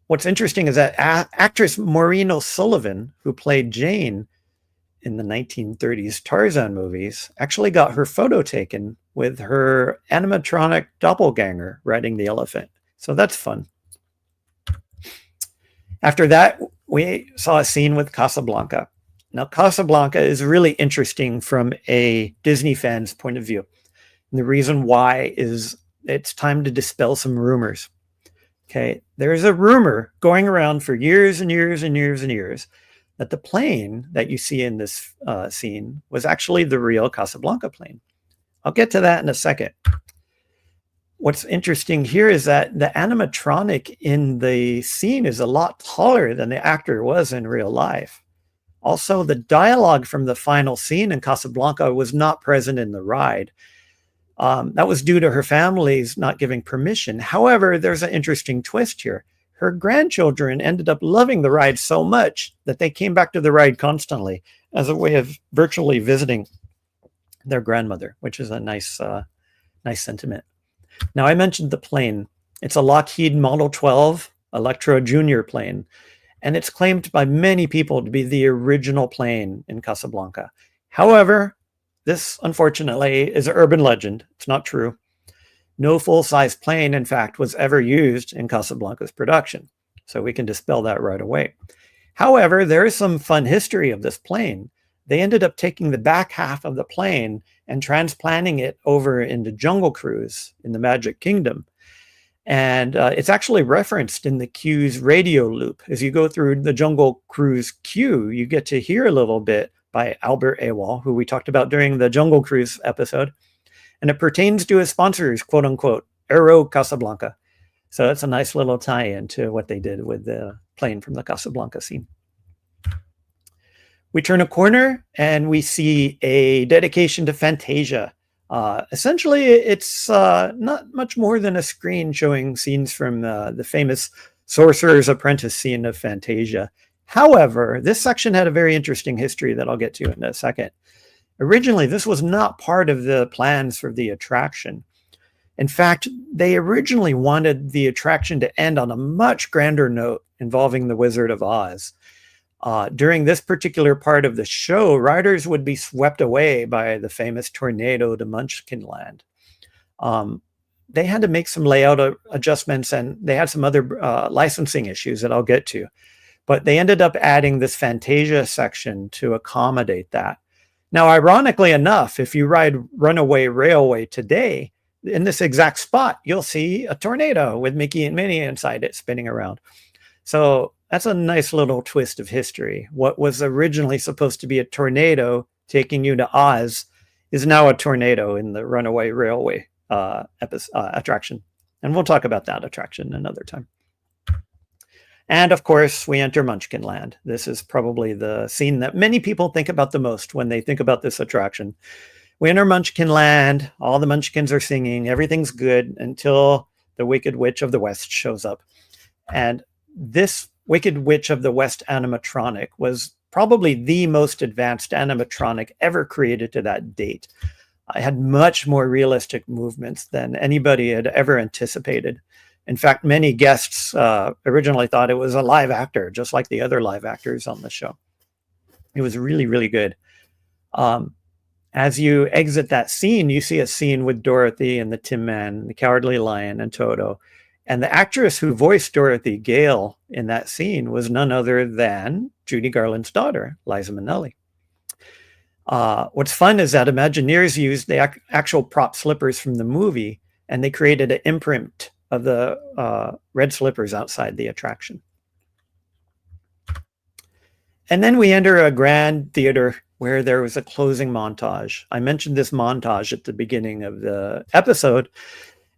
F: What's interesting is that actress Maureen O'Sullivan, who played Jane in the 1930s Tarzan movies, actually got her photo taken with her animatronic doppelganger riding the elephant. So that's fun. After that, we saw a scene with Casablanca. Now, Casablanca is really interesting from a Disney fan's point of view. And the reason why is it's time to dispel some rumors. Okay, there's a rumor going around for years and years and years and years that the plane that you see in this scene was actually the real Casablanca plane. I'll get to that in a second. What's interesting here is that the animatronic in the scene is a lot taller than the actor was in real life. Also, the dialogue from the final scene in Casablanca was not present in the ride. That was due to her family's not giving permission. However, there's an interesting twist here. her grandchildren ended up loving the ride so much that they came back to the ride constantly as a way of virtually visiting their grandmother, which is a nice sentiment. Now, I mentioned the plane. It's a Lockheed Model 12 Electra Junior plane, and it's claimed by many people to be the original plane in Casablanca. However, this, unfortunately, is an urban legend. It's not true. No full-size plane, in fact, was ever used in Casablanca's production, so we can dispel that right away. However, there is some fun history of this plane. They ended up taking the back half of the plane and transplanting it over into Jungle Cruise in the Magic Kingdom. And it's actually referenced in the queue's radio loop. As you go through the Jungle Cruise queue, you get to hear a little bit by Albert Awal, who we talked about during the Jungle Cruise episode. And it pertains to his sponsors, quote unquote, Aero Casablanca. So it's a nice little tie-in to what they did with the plane from the Casablanca scene. We turn a corner and we see a dedication to Fantasia. Essentially, it's not much more than a screen showing scenes from the famous Sorcerer's Apprentice scene of Fantasia. However, this section had a very interesting history that I'll get to in a second. Originally, this was not part of the plans for the attraction. In fact, they originally wanted the attraction to end on a much grander note involving the Wizard of Oz. During this particular part of the show, riders would be swept away by the famous tornado to Munchkinland. They had to make some layout adjustments, and they had some other licensing issues that I'll get to. But they ended up adding this Fantasia section to accommodate that. Now, ironically enough, if you ride Runaway Railway today, in this exact spot, you'll see a tornado with Mickey and Minnie inside it spinning around. So that's a nice little twist of history. What was originally supposed to be a tornado taking you to Oz is now a tornado in the Runaway Railway attraction. And we'll talk about that attraction another time. And of course, we enter Munchkinland. This is probably the scene that many people think about the most when they think about this attraction. We enter Munchkinland, all the Munchkins are singing, everything's good until the Wicked Witch of the West shows up. And this Wicked Witch of the West animatronic was probably the most advanced animatronic ever created to that date. It had much more realistic movements than anybody had ever anticipated. In fact, many guests originally thought it was a live actor, just like the other live actors on the show. It was really, really good. As you exit that scene, you see a scene with Dorothy and the Tin Man, the Cowardly Lion, and Toto. And the actress who voiced Dorothy Gale in that scene was none other than Judy Garland's daughter, Liza Minnelli. What's fun is that Imagineers used the actual prop slippers from the movie, and they created an imprint of the red slippers outside the attraction. And then we enter a grand theater where there was a closing montage. I mentioned this montage at the beginning of the episode.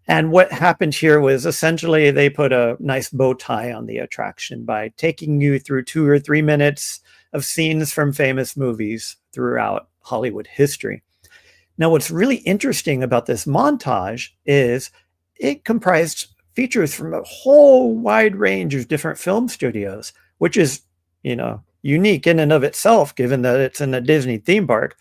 F: And what happened here was essentially they put a nice bow tie on the attraction by taking you through 2 or 3 minutes of scenes from famous movies throughout Hollywood history. Now, what's really interesting about this montage is it comprised features from a whole wide range of different film studios, which is, unique in and of itself, given that it's in a Disney theme park.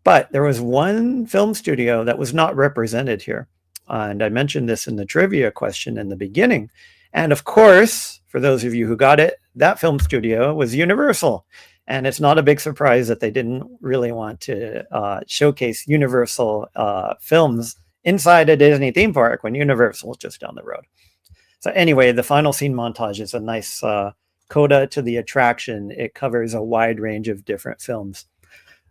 F: But there was one film studio that was not represented here. And I mentioned this in the trivia question in the beginning. And of course, for those of you who got it, that film studio was Universal. And it's not a big surprise that they didn't really want to showcase Universal films inside a Disney theme park when Universal is just down the road. So anyway, the final scene montage is a nice coda to the attraction. It covers a wide range of different films.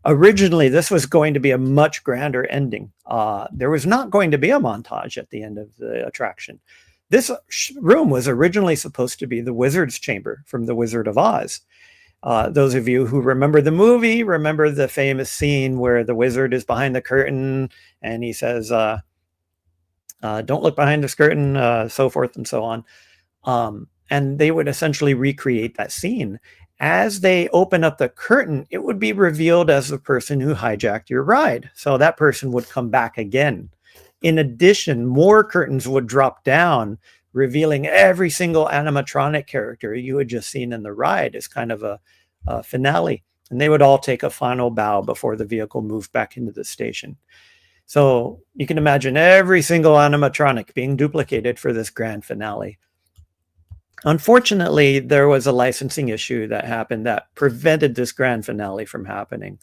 F: Originally, this was going to be a much grander ending. There was not going to be a montage at the end of the attraction. This room was originally supposed to be the Wizard's Chamber from The Wizard of Oz. Those of you who remember the movie remember the famous scene where the wizard is behind the curtain and he says, don't look behind this curtain, so forth and so on. And they would essentially recreate that scene. As they open up the curtain, it would be revealed as the person who hijacked your ride. So that person would come back again. In addition, more curtains would drop down revealing every single animatronic character you had just seen in the ride as kind of a finale. And they would all take a final bow before the vehicle moved back into the station. So you can imagine every single animatronic being duplicated for this grand finale. Unfortunately, there was a licensing issue that happened that prevented this grand finale from happening.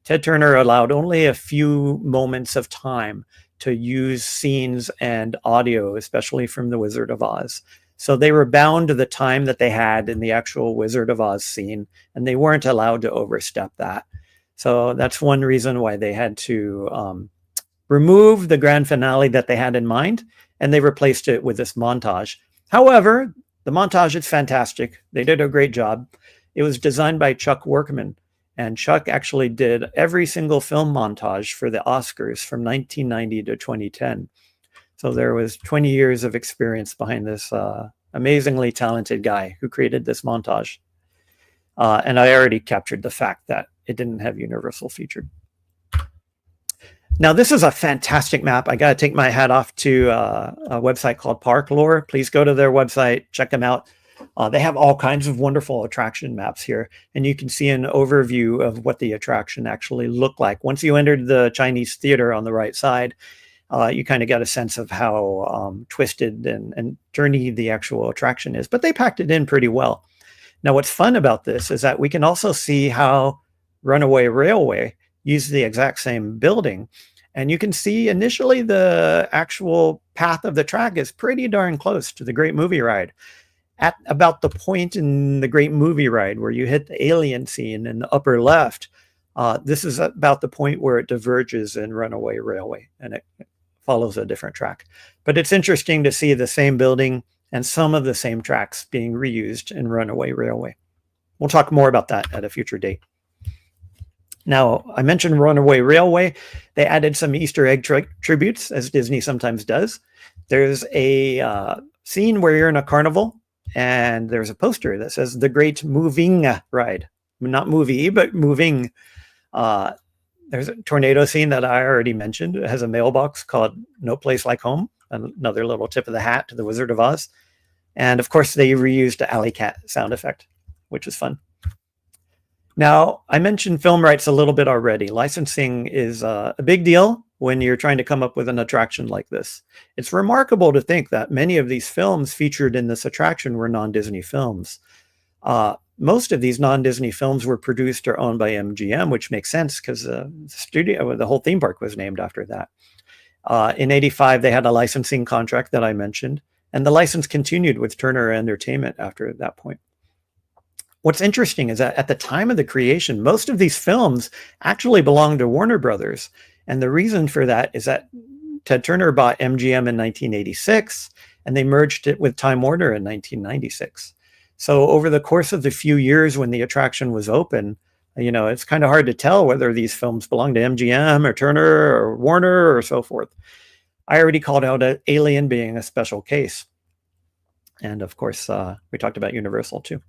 F: Ted Turner allowed only a few moments of time to use scenes and audio, especially from The Wizard of Oz. So they were bound to the time that they had in the actual Wizard of Oz scene, and they weren't allowed to overstep that. So that's one reason why they had to remove the grand finale that they had in mind, and they replaced it with this montage. However, the montage is fantastic. They did a great job. It was designed by Chuck Workman, and Chuck actually did every single film montage for the Oscars from 1990 to 2010. So there was 20 years of experience behind this amazingly talented guy who created this montage. And I already captured the fact that it didn't have Universal featured. Now, this is a fantastic map. I got to take my hat off to a website called Park Lore. Please go to their website, check them out. They have all kinds of wonderful attraction maps here, and you can see an overview of what the attraction actually looked like. Once you entered the Chinese theater on the right side, you kind of got a sense of how twisted and journey the actual attraction is, but they packed it in pretty well. Now, what's fun about this is that we can also see how Runaway Railway used the exact same building. And you can see initially the actual path of the track is pretty darn close to the Great Movie Ride. At about the point in the Great Movie Ride where you hit the alien scene in the upper left, this is about the point where it diverges in Runaway Railway, and it follows a different track. But it's interesting to see the same building and some of the same tracks being reused in Runaway Railway. We'll talk more about that at a future date. Now, I mentioned Runaway Railway. They added some Easter egg tributes, as Disney sometimes does. There's a scene where you're in a carnival, and there's a poster that says The Great Moving Ride. Not movie, but moving. There's a tornado scene that I already mentioned. It has a mailbox called No Place Like Home, another little tip of the hat to The Wizard of Oz. And of course, they reused the Alley Cat sound effect, which is fun. Now, I mentioned film rights a little bit already. Licensing is a big deal when you're trying to come up with an attraction like this. It's remarkable to think that many of these films featured in this attraction were non-Disney films. Most of these non-Disney films were produced or owned by MGM, which makes sense because the whole theme park was named after that. In '85, they had a licensing contract that I mentioned, and the license continued with Turner Entertainment after that point. What's interesting is that at the time of the creation, most of these films actually belonged to Warner Brothers. And the reason for that is that Ted Turner bought MGM in 1986, and they merged it with Time Warner in 1996. So over the course of the few years when the attraction was open, it's kind of hard to tell whether these films belong to MGM or Turner or Warner or so forth. I already called out Alien being a special case. And of course, we talked about Universal too.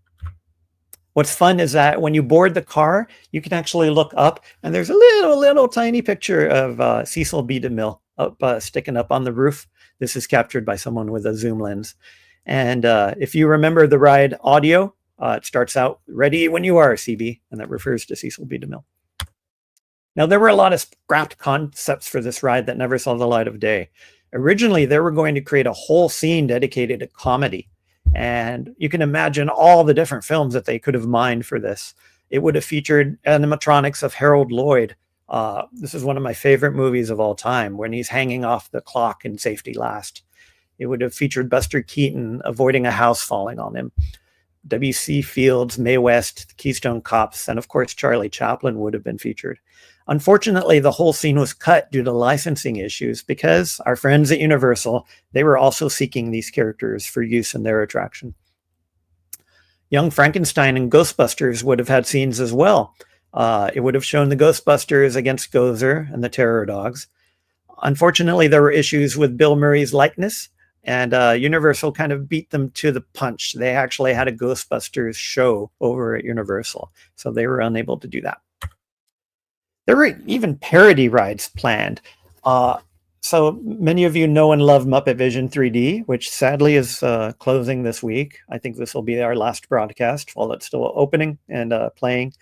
F: What's fun is that when you board the car, you can actually look up, and there's a little tiny picture of Cecil B. DeMille sticking up on the roof. This is captured by someone with a zoom lens. And if you remember the ride audio, it starts out, "Ready when you are, CB," and that refers to Cecil B. DeMille. Now, there were a lot of scrapped concepts for this ride that never saw the light of day. Originally, they were going to create a whole scene dedicated to comedy. And you can imagine all the different films that they could have mined for this. It would have featured animatronics of Harold Lloyd. This is one of my favorite movies of all time, when he's hanging off the clock in Safety Last. It would have featured Buster Keaton avoiding a house falling on him. W.C. Fields, Mae West, the Keystone Cops, and of course, Charlie Chaplin would have been featured. Unfortunately, the whole scene was cut due to licensing issues because our friends at Universal, they were also seeking these characters for use in their attraction. Young Frankenstein and Ghostbusters would have had scenes as well. It would have shown the Ghostbusters against Gozer and the Terror Dogs. Unfortunately, there were issues with Bill Murray's likeness, and Universal kind of beat them to the punch. They actually had a Ghostbusters show over at Universal, so they were unable to do that. There were even parody rides planned. So many of you know and love Muppet Vision 3D, which sadly is closing this week. I think this will be our last broadcast while it's still opening and playing.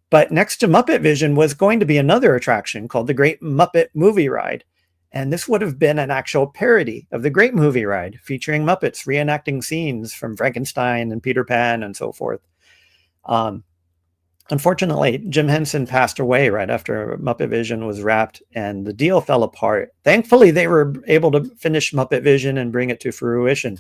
F: But next to Muppet Vision was going to be another attraction called the Great Muppet Movie Ride. And this would have been an actual parody of the Great Movie Ride, featuring Muppets reenacting scenes from Frankenstein and Peter Pan and so forth. Unfortunately, Jim Henson passed away right after Muppet Vision was wrapped, and the deal fell apart. Thankfully, they were able to finish Muppet Vision and bring it to fruition,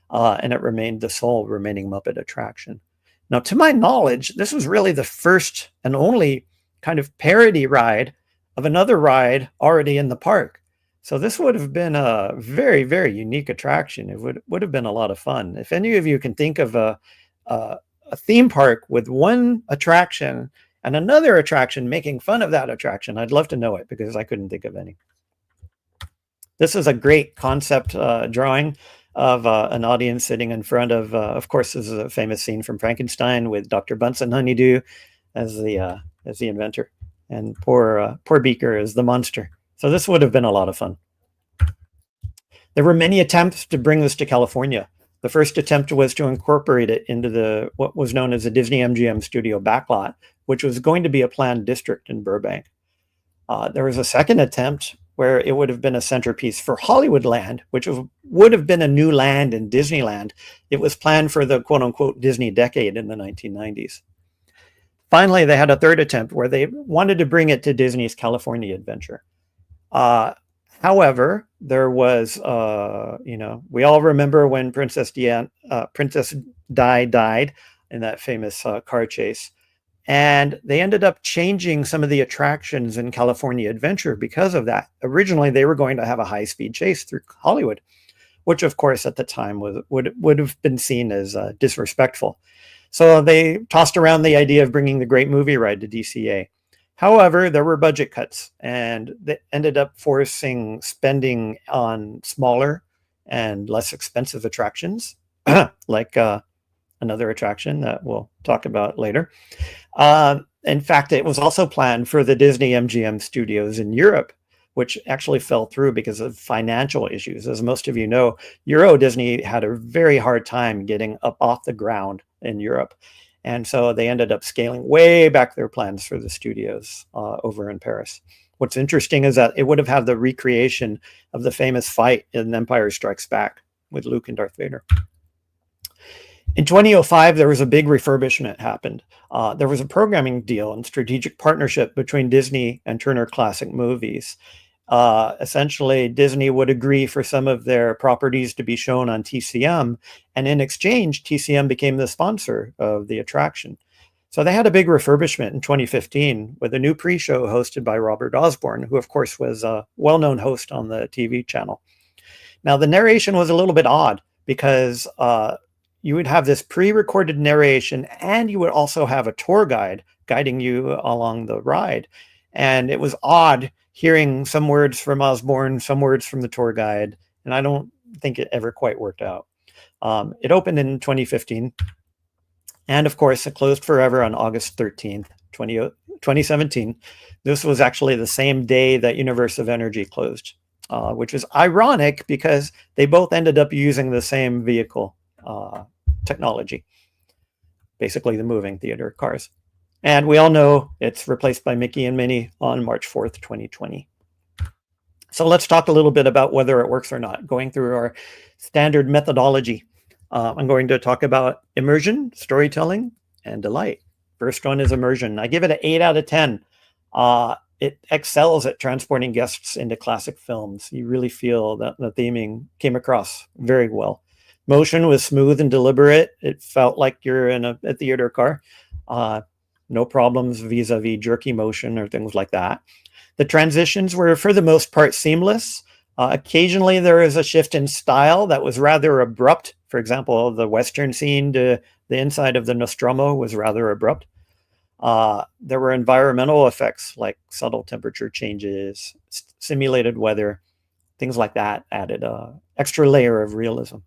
F: and it remained the sole remaining Muppet attraction. Now, to my knowledge, this was really the first and only kind of parody ride of another ride already in the park. So this would have been a very, very unique attraction. It would have been a lot of fun. If any of you can think of a theme park with one attraction and another attraction making fun of that attraction, I'd love to know it, because I couldn't think of any. This is a great concept drawing of an audience sitting in front of course, this is a famous scene from Frankenstein with Dr. Bunsen Honeydew as the inventor, and poor Beaker as the monster. So this would have been a lot of fun. There were many attempts to bring this to California. The first attempt was to incorporate it into what was known as the Disney MGM Studio backlot, which was going to be a planned district in Burbank. There was a second attempt where it would have been a centerpiece for Hollywoodland, which would have been a new land in Disneyland. It was planned for the quote-unquote Disney decade in the 1990s. Finally, they had a third attempt where they wanted to bring it to Disney's California Adventure. However, there was, we all remember when Princess Di died in that famous car chase. And they ended up changing some of the attractions in California Adventure because of that. Originally, they were going to have a high-speed chase through Hollywood, which, of course, at the time would have been seen as disrespectful. So they tossed around the idea of bringing the Great Movie Ride to DCA. However, there were budget cuts, and they ended up forcing spending on smaller and less expensive attractions, like another attraction that we'll talk about later. In fact, it was also planned for the Disney MGM studios in Europe, which actually fell through because of financial issues. As most of you know, Euro Disney had a very hard time getting up off the ground in Europe. And so they ended up scaling way back their plans for the studios over in Paris. What's interesting is that it would have had the recreation of the famous fight in Empire Strikes Back with Luke and Darth Vader. In 2005, there was a big refurbishment happened. There was a programming deal and strategic partnership between Disney and Turner Classic Movies. Essentially, Disney would agree for some of their properties to be shown on TCM, and in exchange, TCM became the sponsor of the attraction. So they had a big refurbishment in 2015 with a new pre-show hosted by Robert Osborne, who of course was a well-known host on the TV channel. Now, the narration was a little bit odd because you would have this pre-recorded narration, and you would also have a tour guide guiding you along the ride. And it was odd hearing some words from Osborne, some words from the tour guide, and I don't think it ever quite worked out. It opened in 2015, and of course, it closed forever on August 13th, 2017. This was actually the same day that Universe of Energy closed, which is ironic because they both ended up using the same vehicle technology, basically the moving theater cars. And we all know it's replaced by Mickey and Minnie on March 4th, 2020. So let's talk a little bit about whether it works or not, going through our standard methodology. I'm going to talk about immersion, storytelling, and delight. First one is immersion. I give it an 8 out of 10. It excels at transporting guests into classic films. You really feel that the theming came across very well. Motion was smooth and deliberate. It felt like you're in a theater car. No problems vis-a-vis jerky motion or things like that. The transitions were, for the most part, seamless. Occasionally, there is a shift in style that was rather abrupt. For example, the Western scene to the inside of the Nostromo was rather abrupt. There were environmental effects like subtle temperature changes, simulated weather, things like that added an extra layer of realism.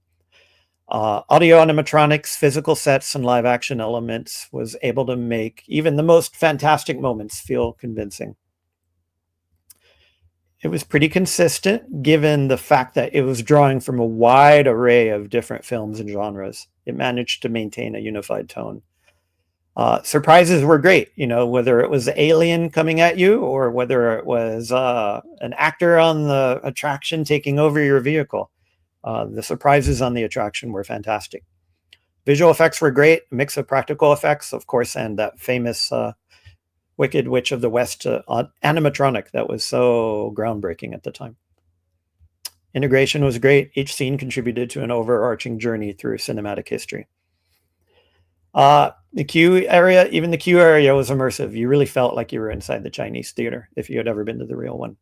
F: Audio animatronics, physical sets, and live action elements was able to make even the most fantastic moments feel convincing. It was pretty consistent given the fact that it was drawing from a wide array of different films and genres. It managed to maintain a unified tone. Surprises were great, whether it was the alien coming at you or whether it was an actor on the attraction taking over your vehicle. The surprises on the attraction were fantastic. Visual effects were great, a mix of practical effects, of course, and that famous Wicked Witch of the West animatronic that was so groundbreaking at the time. Integration was great. Each scene contributed to an overarching journey through cinematic history. The queue area, even the queue area was immersive. You really felt like you were inside the Chinese theater if you had ever been to the real one.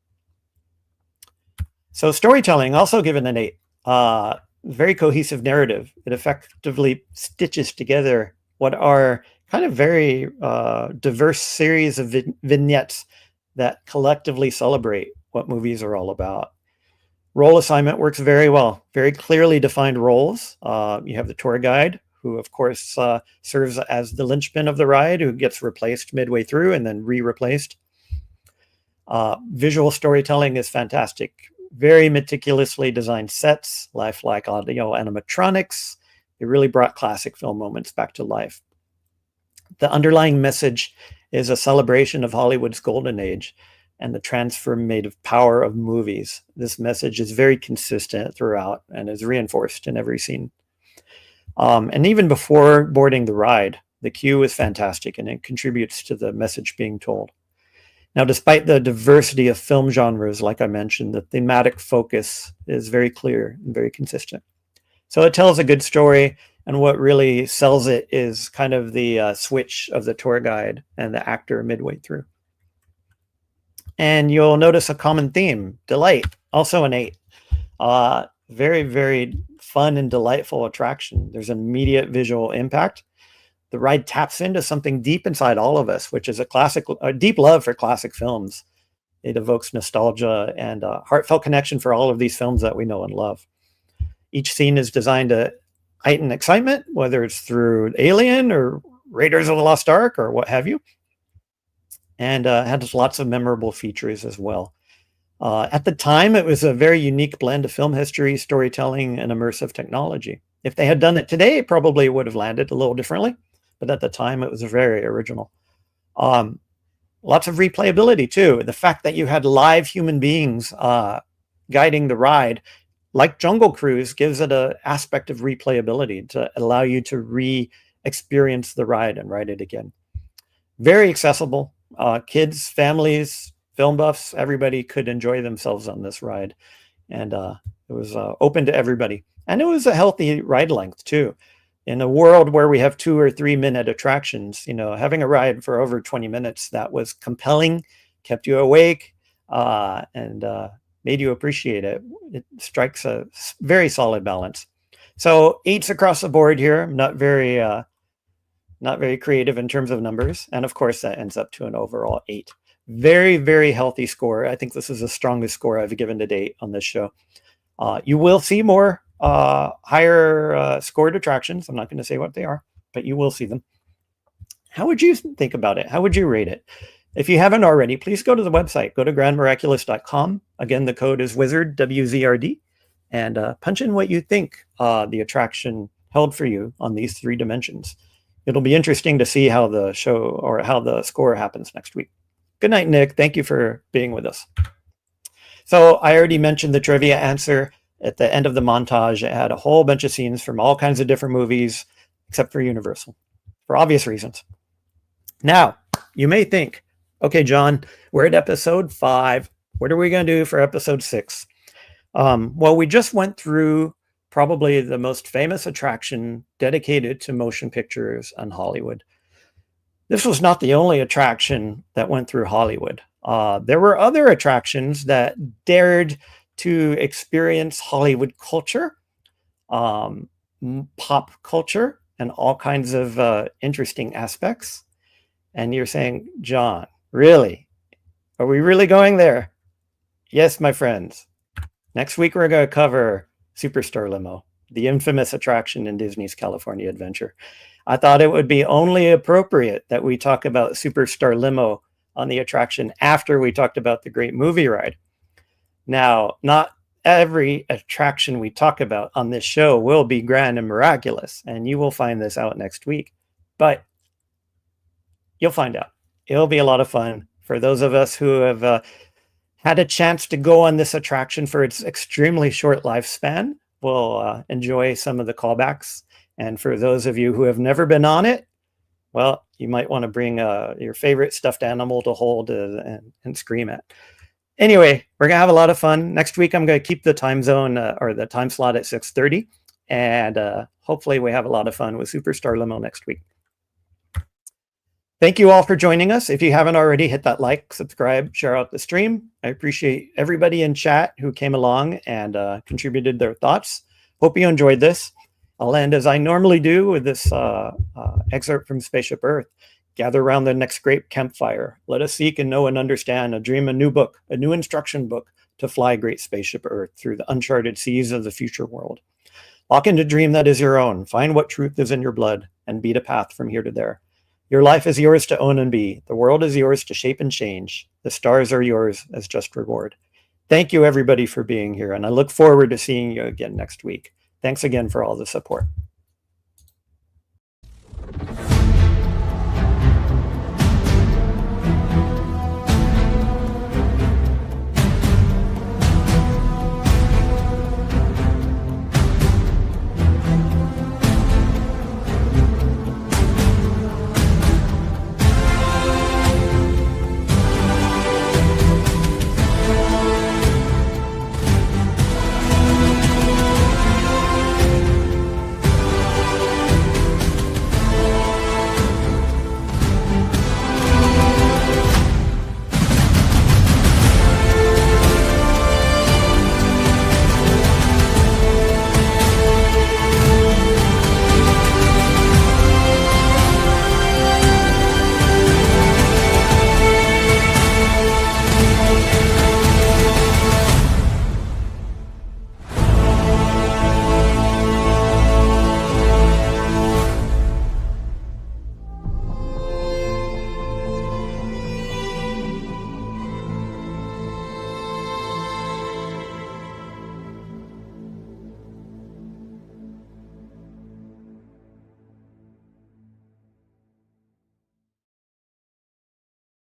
F: So storytelling, also given an 8. Very cohesive narrative. It effectively stitches together what are kind of very diverse series of vignettes that collectively celebrate what movies are all about. Role assignment works very well. Very clearly defined roles. You have the tour guide, who of course serves as the linchpin of the ride, who gets replaced midway through and then re-replaced. Visual storytelling is fantastic. Very meticulously designed sets, lifelike audio animatronics. It really brought classic film moments back to life. The underlying message is a celebration of Hollywood's golden age and the transformative power of movies. This message is very consistent throughout and is reinforced in every scene. And even before boarding the ride, the queue is fantastic and it contributes to the message being told. Now, despite the diversity of film genres, like I mentioned, the thematic focus is very clear and very consistent. So it tells a good story, and what really sells it is kind of the switch of the tour guide and the actor midway through. And you'll notice a common theme, delight, also an 8. Very, very fun and delightful attraction. There's immediate visual impact. The ride taps into something deep inside all of us, which is a deep love for classic films. It evokes nostalgia and a heartfelt connection for all of these films that we know and love. Each scene is designed to heighten excitement, whether it's through Alien or Raiders of the Lost Ark or what have you. And has lots of memorable features as well. At the time, it was a very unique blend of film history, storytelling, and immersive technology. If they had done it today, it probably would have landed a little differently. But at the time, it was very original. Lots of replayability, too. The fact that you had live human beings guiding the ride, like Jungle Cruise, gives it an aspect of replayability to allow you to re-experience the ride and ride it again. Very accessible. Kids, families, film buffs, everybody could enjoy themselves on this ride. And it was open to everybody. And it was a healthy ride length, too. In a world where we have 2 or 3 minute attractions, having a ride for over 20 minutes that was compelling, kept you awake, and made you appreciate it. It strikes a very solid balance. So 8s across the board here. Not very creative in terms of numbers, and of course that ends up to an overall 8. Very, very healthy score. I think this is the strongest score I've given to date on this show. You will see more higher scored attractions. I'm not going to say what they are, but you will see them. How would you think about it? How would you rate it? If you haven't already, please go to the website. Go to grandmiraculous.com. Again, the code is WIZARD, WZRD, and punch in what you think the attraction held for you on these 3 dimensions. It'll be interesting to see how the show or how the score happens next week. Good night, Nick. Thank you for being with us. So I already mentioned the trivia answer. At the end of the montage, it had a whole bunch of scenes from all kinds of different movies, except for Universal, for obvious reasons. Now, you may think, okay, John, we're at episode 5. What are we going to do for episode 6? Well, we just went through probably the most famous attraction dedicated to motion pictures and Hollywood. This was not the only attraction that went through Hollywood. There were other attractions that dared to experience Hollywood culture, pop culture, and all kinds of interesting aspects. And you're saying, John, really? Are we really going there? Yes, my friends. Next week, we're going to cover Superstar Limo, the infamous attraction in Disney's California Adventure. I thought it would be only appropriate that we talk about Superstar Limo on the attraction after we talked about the Great Movie Ride. Now, not every attraction we talk about on this show will be grand and miraculous, and you will find this out next week. But you'll find out. It'll be a lot of fun for those of us who have had a chance to go on this attraction for its extremely short lifespan. We'll enjoy some of the callbacks. And for those of you who have never been on it, well, you might want to bring your favorite stuffed animal to hold and scream at. Anyway, we're going to have a lot of fun. Next week, I'm going to keep the time zone or the time slot at 6:30. And hopefully we have a lot of fun with Superstar Limo next week. Thank you all for joining us. If you haven't already, hit that like, subscribe, share out the stream. I appreciate everybody in chat who came along and contributed their thoughts. Hope you enjoyed this. I'll end as I normally do with this excerpt from Spaceship Earth. Gather around the next great campfire. Let us seek and know and understand, a dream, a new book, a new instruction book to fly great Spaceship Earth through the uncharted seas of the future world. Walk into a dream that is your own. Find what truth is in your blood and beat a path from here to there. Your life is yours to own and be. The world is yours to shape and change. The stars are yours as just reward. Thank you, everybody, for being here, and I look forward to seeing you again next week. Thanks again for all the support.